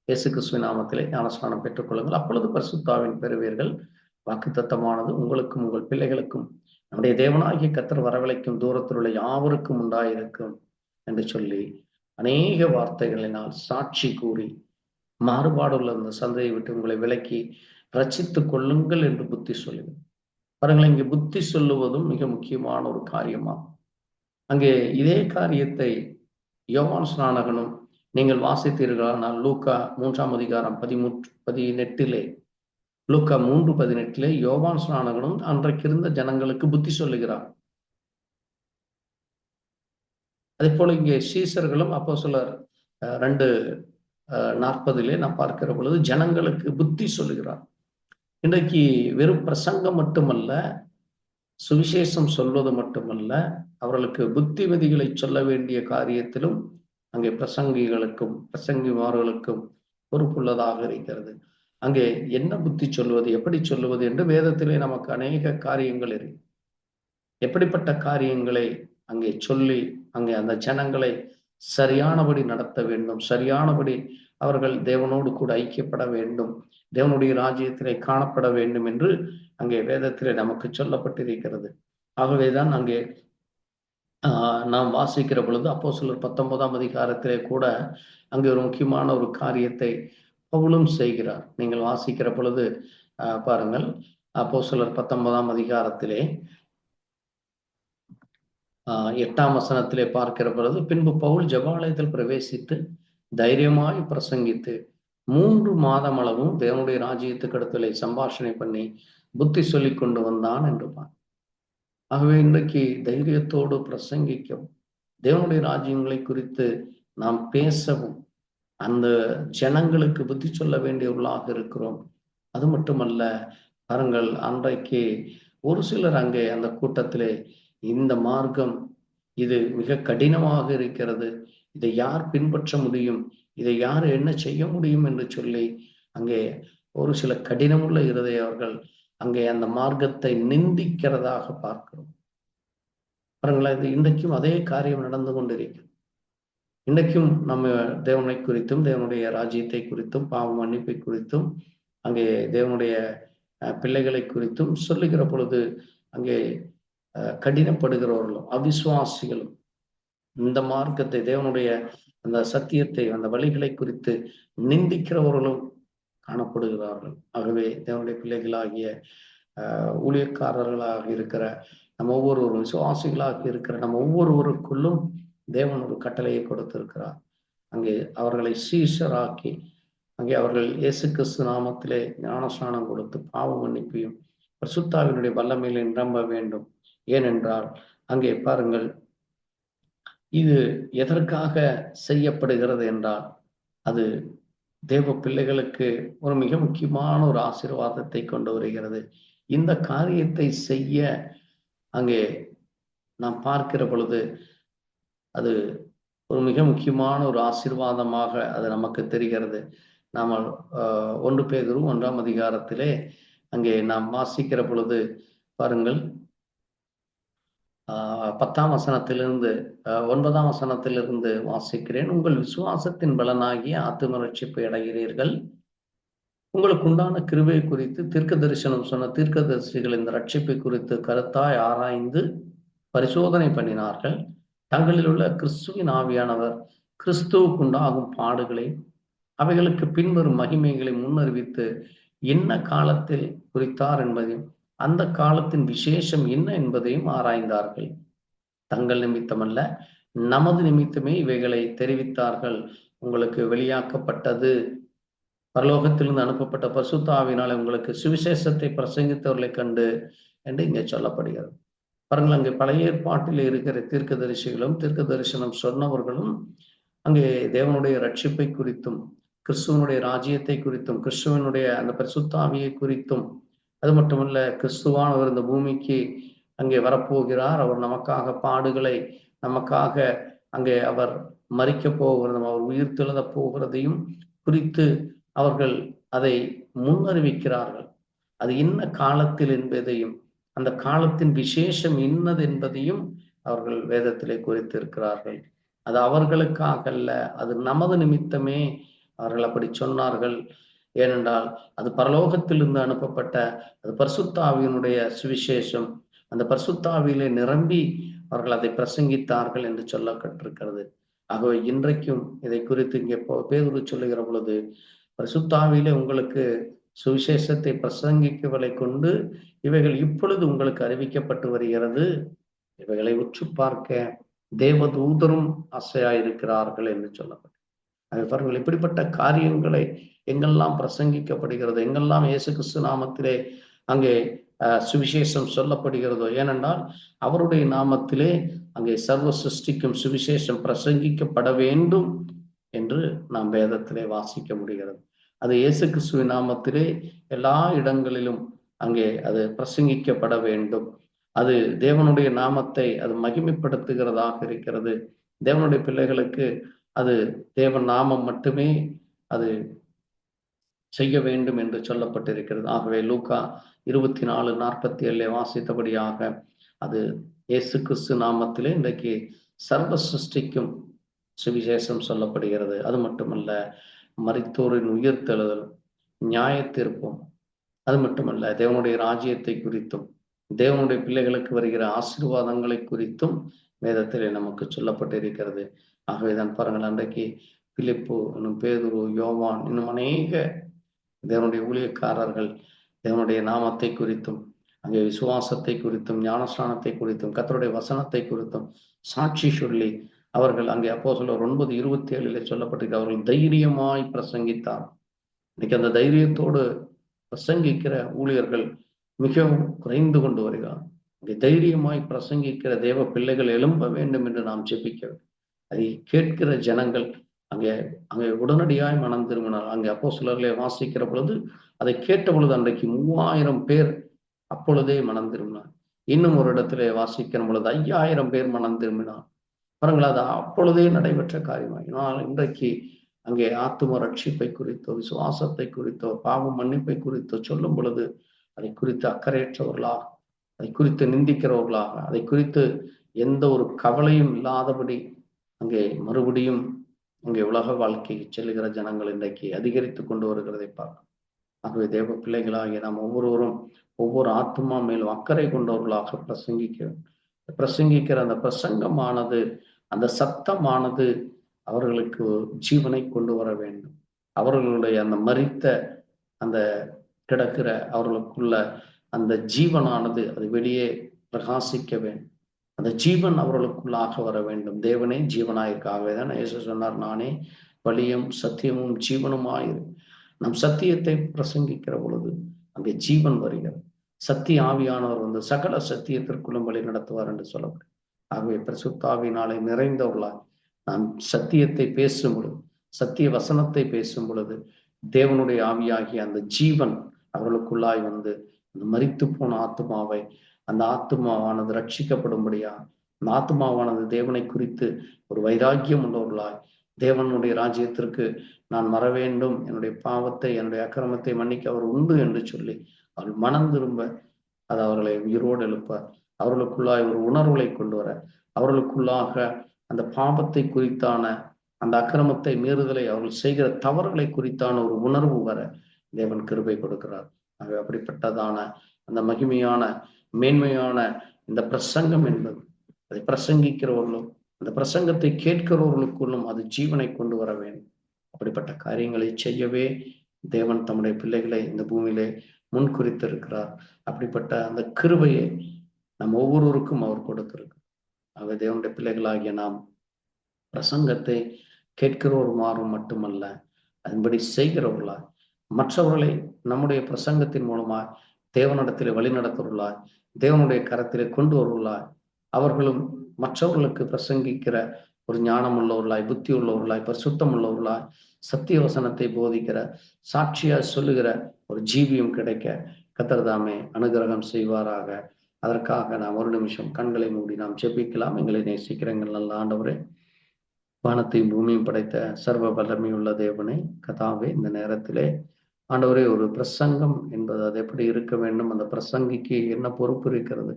இயேசு கிறிஸ்துவின் நாமத்திலே ஞானஸ்நானம் பெற்றுக்கொள்ளுங்கள், அப்பொழுது பரிசுத்தாவின் பெறுவீர்கள். வாக்குத்தத்தமானது உங்களுக்கும் உங்கள் பிள்ளைகளுக்கும் நம்முடைய தேவனாகிய கர்த்தர் வரவழைக்கும் தூரத்தில் உள்ள யாவருக்கும் உண்டாயிருக்கும் என்று சொல்லி அநேக வார்த்தைகளினால் சாட்சி கூறி மாறுபாடுள்ள அந்த சந்தையை விட்டு உங்களை விலக்கி ரட்சித்துக் கொள்ளுங்கள் என்று புத்தி சொல்லுங்கள். பாருங்கள், இங்கே புத்தி சொல்லுவதும் மிக முக்கியமான ஒரு காரியமாகும். அங்கே இதே காரியத்தை யோவான் ஸ்நானகனும் நீங்கள் வாசித்தீர்களானால் லூக்கா 3ஆம் அதிகாரம் 18 லூக்கா 3:18 யோவான் ஸ்நானகனும் அன்றைக்கு இருந்த ஜனங்களுக்கு புத்தி சொல்லுகிறார். அதே போல இங்கே சீசர்களும் அப்போஸ்தலர் 2:40 நாம் பார்க்கிற பொழுது ஜனங்களுக்கு புத்தி சொல்லுகிறார். இன்றைக்கு வெறும் பிரசங்கம் மட்டுமல்ல, சுவிசேஷம் சொல்வது மட்டுமல்ல, அவர்களுக்கு புத்திமதிகளை சொல்ல வேண்டிய காரியத்திலும் அங்கே பிரசங்கிகளுக்கும் பிரசங்கிமார்களுக்கும் பொறுப்புள்ளதாக இருக்கிறது. அங்கே என்ன புத்தி சொல்வது, எப்படி சொல்லுவது என்று வேதத்திலே நமக்கு அநேக காரியங்கள் இருக்கு. எப்படிப்பட்ட காரியங்களை அங்கே சொல்லி அங்கே அந்த ஜனங்களை சரியானபடி நடத்த வேண்டும், சரியானபடி அவர்கள் தேவனோடு கூட ஐக்கியப்பட வேண்டும், தேவனுடைய ராஜ்யத்திலே காணப்பட வேண்டும் என்று அங்கே வேதத்திலே நமக்கு சொல்லப்பட்டிருக்கிறது. ஆகவேதான் அங்கே நாம் வாசிக்கிற பொழுது அப்போஸ்தலர் 19ஆம் அதிகாரத்திலே கூட அங்கே ஒரு முக்கியமான ஒரு காரியத்தை பவுலும் செய்கிறார். நீங்கள் வாசிக்கிற பொழுது பாருங்கள், அப்போஸ்தலர் 19ஆம் அதிகாரத்திலே 8ஆம் வசனத்திலே பார்க்கிற பொழுது, பின்பு பவுல் ஜெபாலயத்தில் பிரவேசித்து தைரியமாய் பிரசங்கித்து 3 மாதம் அளவும் தேவனுடைய ராஜ்யத்துக்கு இடத்திலே சம்பாஷணை பண்ணி புத்தி சொல்லி கொண்டு வந்தான் என்று பார்க்க. ஆகவே இன்றைக்கு தைரியத்தோடு பிரசங்கிக்கவும், தேவனுடைய ராஜ்யங்களை குறித்து நாம் பேசவும், அந்த ஜனங்களுக்கு புத்தி சொல்ல வேண்டியவர்களாக இருக்கிறோம். அது மட்டுமல்ல, பாருங்கள், அன்றைக்கு ஒரு சிலர் அங்கே அந்த கூட்டத்திலே இந்த மார்க்கம் இது மிக கடினமாக இருக்கிறது, இதை யார் பின்பற்ற முடியும், இதை யார் என்ன செய்ய முடியும் என்று சொல்லி அங்கே ஒரு சில கடினமுள்ள இருதயவர்கள் அங்கே அந்த மார்க்கத்தை நிந்திக்கிறதாக பார்க்கிறோம். பாருங்களேன், இது இன்றைக்கும் அதே காரியம் நடந்து கொண்டிருக்கிறது. இன்றைக்கும் நம்ம தேவனை குறித்தும் தேவனுடைய ராஜ்யத்தை குறித்தும் பாவ மன்னிப்பை குறித்தும் அங்கே தேவனுடைய பிள்ளைகளை குறித்தும் சொல்லுகிற பொழுது அங்கே கடினப்படுகிறவர்களும் அவிசுவாசிகளும் இந்த மார்க்கத்தை, தேவனுடைய அந்த சத்தியத்தை, அந்த வழிகளை குறித்து நிந்திக்கிறவர்களும் காணப்படுகிறார்கள். ஆகவே தேவனுடைய பிள்ளைகளாகிய ஊழியக்காரர்களாக இருக்கிற நம்ம ஒவ்வொருவரும், விசுவாசிகளாக இருக்கிற நம்ம ஒவ்வொருவருக்குள்ளும் தேவன் ஒரு கட்டளையை கொடுத்திருக்கிறார். அங்கே அவர்களை சீஷராக்கி அங்கே அவர்கள் இயேசு கிறிஸ்து நாமத்திலே ஞானஸ்நானம் கொடுத்து பாவ மன்னிப்பையும் பரிசுத்தாவினுடைய வல்லமையிலே நிரம்ப வேண்டும். ஏனென்றால் அங்கே பாருங்கள், இது எதற்காக செய்யப்படுகிறது என்றால் அது தேவ பிள்ளைகளுக்கு ஒரு மிக முக்கியமான ஒரு ஆசீர்வாதத்தை கொண்டு வருகிறது. இந்த காரியத்தை செய்ய அங்கே நாம் பார்க்கிற பொழுது அது ஒரு மிக முக்கியமான ஒரு ஆசீர்வாதமாக அது நமக்கு தெரிகிறது. நாம் 1 பேதுரு 1ஆம் அதிகாரத்திலே அங்கே நாம் வாசிக்கிற பொழுது பாருங்கள், 10ஆம் வசனத்திலிருந்து 9ஆம் வசனத்திலிருந்து வாசிக்கிறேன். உங்கள் விசுவாசத்தின் பலனாகிய ஆத்தும ரட்சிப்பை அடைகிறீர்கள். உங்களுக்கு உண்டான கிருபை குறித்து தீர்க்க தரிசனம் சொன்ன தீர்க்கதரிசிகள் இந்த ரட்சிப்பை குறித்து கருத்தாய் ஆராய்ந்து பரிசோதனை பண்ணினார்கள். தங்களில் உள்ள கிறிஸ்துவின் ஆவியானவர் கிறிஸ்துவுக்குண்டாகும் பாடுகளை அவைகளுக்கு பின்வரும் மகிமைகளை முன்னறிவித்து என்ன காலத்தில் குறித்தார் என்பதையும் அந்த காலத்தின் விசேஷம் என்ன என்பதையும் ஆராய்ந்தார்கள். தங்கள் நிமித்தமல்ல, நமது நிமித்தமே இவைகளை தெரிவித்தார்கள். உங்களுக்கு வெளியாக்கப்பட்டது பரலோகத்திலிருந்து அனுப்பப்பட்ட பரிசுத்த ஆவியினாலே உங்களுக்கு சுவிசேஷத்தை பிரசங்கித்தவர்களை கண்டு என்று இங்கே சொல்லப்படுகிறது. பாருங்கள், அங்கே பழைய ஏற்பாட்டில் இருக்கிற தீர்க்கதரிசிகளும் தீர்க்க தரிசனம் சொன்னவர்களும் அங்கே தேவனுடைய ரட்சிப்பை குறித்தும் கிறிஸ்துவனுடைய ராஜ்யத்தை குறித்தும் கிறிஸ்துவனுடைய அந்த பரிசுத்த ஆவியை குறித்தும், அது மட்டுமல்ல, கிறிஸ்துவானவர் இந்த பூமிக்கு அங்கே வரப்போகிறார், அவர் நமக்காக பாடுகளை நமக்காக அங்கே அவர் மரிக்க போகிறதும் அவர் உயிர் தெழுத போகிறதையும் குறித்து அவர்கள் அதை முன்னறிவிக்கிறார்கள். அது என்ன காலத்தில் என்பதையும் அந்த காலத்தின் விசேஷம் என்னது என்பதையும் அவர்கள் வேதத்திலே குறித்திருக்கிறார்கள். அது அவர்களுக்காக அல்ல, அது நமது நிமித்தமே அவர்கள் அப்படி சொன்னார்கள். ஏனென்றால் அது பரலோகத்திலிருந்து அனுப்பப்பட்ட அது பரிசுத்த ஆவியினுடைய சுவிசேஷம். அந்த பரிசுத்த ஆவியிலே நிரம்பி அவர்கள் அதை பிரசங்கித்தார்கள் என்று சொல்லப்பட்டிருக்கிறது. ஆகவே இன்றைக்கும் இதை குறித்து இங்கே பேதுரு சொல்லுகிற பொழுது, பரிசுத்த ஆவியிலே உங்களுக்கு சுவிசேஷத்தை பிரசங்கிக்கவதை கொண்டு இவைகள் இப்பொழுது உங்களுக்கு அறிவிக்கப்பட்டு வருகிறது. இவைகளை உற்று பார்க்க தேவதூதரும் ஆசையாயிருக்கிறார்கள் என்று சொல்லப்படும். அது பாருங்கள், இப்படிப்பட்ட காரியங்களை எங்கெல்லாம் பிரசங்கிக்கப்படுகிறது, எங்கெல்லாம் இயேசு கிறிஸ்து நாமத்திலே அங்கே சுவிசேஷம் சொல்லப்படுகிறதோ, ஏனென்றால் அவருடைய நாமத்திலே அங்கே சர்வ சிருஷ்டிக்கும் சுவிசேஷம் பிரசங்கிக்கப்பட வேண்டும் என்று நாம் வேதத்திலே வாசிக்க முடிகிறது. அது இயேசு கிறிஸ்துவின் நாமத்திலே எல்லா இடங்களிலும் அங்கே அது பிரசங்கிக்கப்பட வேண்டும். அது தேவனுடைய நாமத்தை அது மகிமைப்படுத்துகிறதாக இருக்கிறது. தேவனுடைய பிள்ளைகளுக்கு அது தேவன் நாமம் மட்டுமே அது செய்ய வேண்டும் என்று சொல்லப்பட்டிருக்கிறது. ஆகவே லூக்கா 24:47 வாசித்தபடியாக அது இயேசு கிறிஸ்து நாமத்திலே இன்றைக்கு சர்வ சிருஷ்டிக்கும் சுவிசேஷம் சொல்லப்படுகிறது. அது மட்டுமல்ல, மரித்தோரின் உயிர்த்தெழுதல், நியாயத்தீர்ப்பும், அது மட்டுமல்ல, தேவனுடைய ராஜ்யத்தை குறித்தும் தேவனுடைய பிள்ளைகளுக்கு வருகிற ஆசீர்வாதங்களை குறித்தும் வேதத்திலே நமக்கு சொல்லப்பட்டிருக்கிறது. ஆகவேதான் பாருங்கள், அன்றைக்கு பிலிப்பு, இன்னும் பேதுரு, யோவான், இன்னும் அநேக தேவனுடைய ஊழியக்காரர்கள் தேவனுடைய நாமத்தை குறித்தும் அங்கே விசுவாசத்தை குறித்தும் ஞானஸ்நானத்தை குறித்தும் கர்த்தருடைய வசனத்தை குறித்தும் சாட்சி சொல்லி அவர்கள் அங்கே அப்போஸ்தலர் 9:27 சொல்லப்பட்டிருக்க அவர்கள் தைரியமாய் பிரசங்கித்தார். இன்னைக்கு அந்த தைரியத்தோடு பிரசங்கிக்கிற ஊழியர்கள் மிகவும் குறைந்து கொண்டு வருகிறார். அங்கே தைரியமாய் பிரசங்கிக்கிற தேவ பிள்ளைகள் எழும்ப வேண்டும் என்று நாம் ஜெபிக்க வேண்டும். அதை கேட்கிற ஜனங்கள் அங்கே அங்கே உடனடியாய் மனம் திரும்பினார். அங்கே அப்போஸ்தலர்களை வாசிக்கிற பொழுது அதை கேட்ட பொழுது அன்றைக்கு 3000 பேர் அப்பொழுதே மனம் திரும்பினார். இன்னும் ஒரு இடத்திலே வாசிக்கிற பொழுது 5000 பேர் மனம் திரும்பினார். பாருங்கள், அது அப்பொழுதே நடைபெற்ற காரியமாகினால் இன்றைக்கு அங்கே ஆத்தும ரட்சிப்பை குறித்தோ விசுவாசத்தை குறித்தோ பாவ மன்னிப்பை குறித்தோ சொல்லும் பொழுது அதை குறித்து அக்கறையற்றவர்களாக, அதை குறித்து நிந்திக்கிறவர்களாக, அதை குறித்து எந்த ஒரு கவலையும் இல்லாதபடி அங்கே மறுபடியும் அங்கே உலக வாழ்க்கைக்கு செல்லுகிற ஜனங்கள் இன்றைக்கு அதிகரித்து கொண்டு வருகிறதை பார்க்கலாம். ஆகவே தேவ பிள்ளைகளாகிய நாம் ஒவ்வொருவரும் ஒவ்வொரு ஆத்மா மேலும் அக்கறை கொண்டவர்களாக பிரசங்கிக்கிற அந்த பிரசங்கமானது, அந்த சத்தமானது அவர்களுக்கு ஜீவனை கொண்டு வர வேண்டும். அவர்களுடைய அந்த மரித்த அந்த கிடக்கிற அவர்களுக்குள்ள அந்த ஜீவனானது அது வெளியே பிரகாசிக்க வேண்டும். அந்த ஜீவன் அவர்களுக்குள்ளாக வர வேண்டும். தேவனே ஜீவனாயிருக்காகவே தான் இயேசு சொன்னார், நானே வழியும் சத்தியமும் ஜீவனுமாயிரு. நம் சத்தியத்தை பிரசங்கிக்கிற பொழுது அங்கே ஜீவன் வருகிறது. சத்திய ஆவியானவர் வந்து சகல சத்தியத்திற்குள்ளும் வழி நடத்துவார் என்று சொல்லப்படும். ஆகவே பரிசுத்த ஆவியினாலே நிறைந்தவர்களாய் நாம் சத்தியத்தை பேசும் பொழுது, சத்திய வசனத்தை பேசும் பொழுது தேவனுடைய ஆவியாகிய அந்த ஜீவன் அவர்களுக்குள்ளாய் வந்து அந்த மரித்து போன ஆத்மாவை, அந்த ஆத்மாவானது ரட்சிக்கப்படும்படியா இந்த ஆத்மாவானது தேவனை குறித்து ஒரு வைராக்கியம் உள்ளவர்களாய், தேவனுடைய ராஜ்யத்திற்கு நான் வர வேண்டும், என்னுடைய பாவத்தை என்னுடைய அக்கிரமத்தை மன்னிக்க அவர் உண்டு என்று சொல்லி அவர்கள் மனம் திரும்ப, அது அவர்களை உயிரோடு எழுப்ப, அவர்களுக்குள்ளாய் ஒரு உணர்வுகளை கொண்டு வர, அவர்களுக்குள்ளாக அந்த பாவத்தை குறித்தான அந்த அக்கிரமத்தை மீறுதலை அவர்கள் செய்கிற தவறுகளை குறித்தான ஒரு உணர்வு வர தேவன் கிருபை கொடுக்கிறார். ஆகவே அப்படிப்பட்டதான அந்த மகிமையான மேன்மையான இந்த பிரசங்கம் என்பது, அதை பிரசங்கிக்கிறவர்களும் அந்த பிரசங்கத்தை கேட்கிறவர்களுக்குள்ளும் அது ஜீவனை கொண்டு வர வேண்டும். அப்படிப்பட்ட காரியங்களை செய்யவே தேவன் தம்முடைய பிள்ளைகளை இந்த பூமியிலே முன்குறித்திருக்கிறார். அப்படிப்பட்ட அந்த கிருபையை நம் ஒவ்வொருவருக்கும் அவர் கொடுத்திருக்கிறார். ஆகவே தேவனுடைய பிள்ளைகளாகிய நாம் பிரசங்கத்தை கேட்கிறவருமாறும் மட்டுமல்ல, அதன்படி செய்கிறவர்களாய், மற்றவர்களை நம்முடைய பிரசங்கத்தின் மூலமாய் தேவனிடத்திலே வழி நடத்துவர்களாய், தேவனுடைய கரத்திலே கொண்டு வருவர்களாய், அவர்களும் மற்றவர்களுக்கு பிரசங்கிக்கிற ஒரு ஞானம் உள்ளவர்களாய், புத்தி உள்ளவர்களாய், பரிசுத்தம் உள்ளவர்களாய், சத்திய வசனத்தை போதிக்கிற, சாட்சியாய் சொல்லுகிற ஒரு ஜீவியம் கிடைக்க கர்த்தர் தாமே அனுகிரகம் செய்வாராக. அதற்காக நாம் ஒரு நிமிஷம் கண்களை மூடி நாம் ஜெபிக்கலாம். எங்களை நேசிக்கிற எங்கள் நல்ல ஆண்டவரே, வானத்தையும் பூமியும் படைத்த சர்வ வல்லமையுள்ள தேவனே, கர்த்தாவே, இந்த நேரத்திலே ஆண்டவரே, ஒரு பிரசங்கம் என்பது அது எப்படி இருக்க வேண்டும், அந்த பிரசங்கிக்கு என்ன பொறுப்பு இருக்கிறது,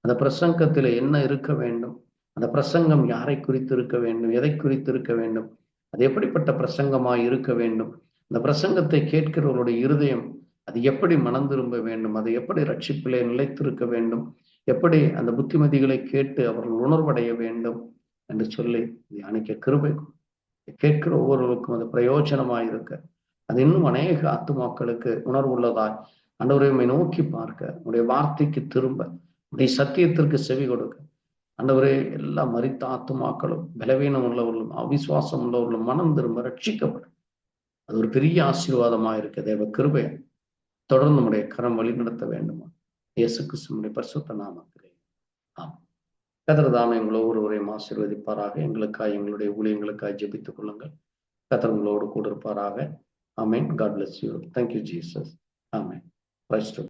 அந்த பிரசங்கத்திலே என்ன இருக்க வேண்டும், அந்த பிரசங்கம் யாரை குறித்து இருக்க வேண்டும், எதை குறித்து இருக்க வேண்டும், அது எப்படிப்பட்ட பிரசங்கமாய் இருக்க வேண்டும், அந்த பிரசங்கத்தை கேட்கிறவருடைய இருதயம் அது எப்படி மனம் திரும்ப வேண்டும், அதை எப்படி ரட்சிப்பிலே நிலைத்திருக்க வேண்டும், எப்படி அந்த புத்திமதிகளை கேட்டு அவர்கள் உணர்வடைய வேண்டும் என்று சொல்லி தியானிக்க கிருபை கேட்கிற ஒவ்வொருவருக்கும் அது பிரயோஜனமாய் இருக்க, அது இன்னும் அநேக ஆத்துமாக்களுக்கு உணர்வுள்ளதாய் ஆண்டவரை நோக்கி பார்க்க, உடைய வார்த்தைக்கு திரும்ப, உடைய சத்தியத்திற்கு செவி கொடுக்க, ஆண்டவரே, எல்லா மரித்த ஆத்துமாக்களும் பலவீனம் உள்ளவர்களும் அவிசுவாசம் உள்ளவர்களும் மனம் திரும்ப ரட்சிக்கப்படும். அது ஒரு பெரிய ஆசீர்வாதமா இருக்கு. தேவ கிருபை தொடர்ந்து நம்முடைய கரம் வழி நடத்த வேண்டுமா இயேசு கிறிஸ்துவின் பரிசுத்த நாமத்திலே ஆம். கர்த்தர் தாமே உங்களை ஒவ்வொருவரையும் ஆசீர்வதிப்பாராக. எங்களுக்காய் எங்களுடைய ஊழியங்களுக்காய் ஜெபித்துக் கொள்ளுங்கள். கர்த்தர் உங்களோடு கூட இருப்பாராக. ஆமென். God bless you. Thank you, Jesus. Amen. Praise to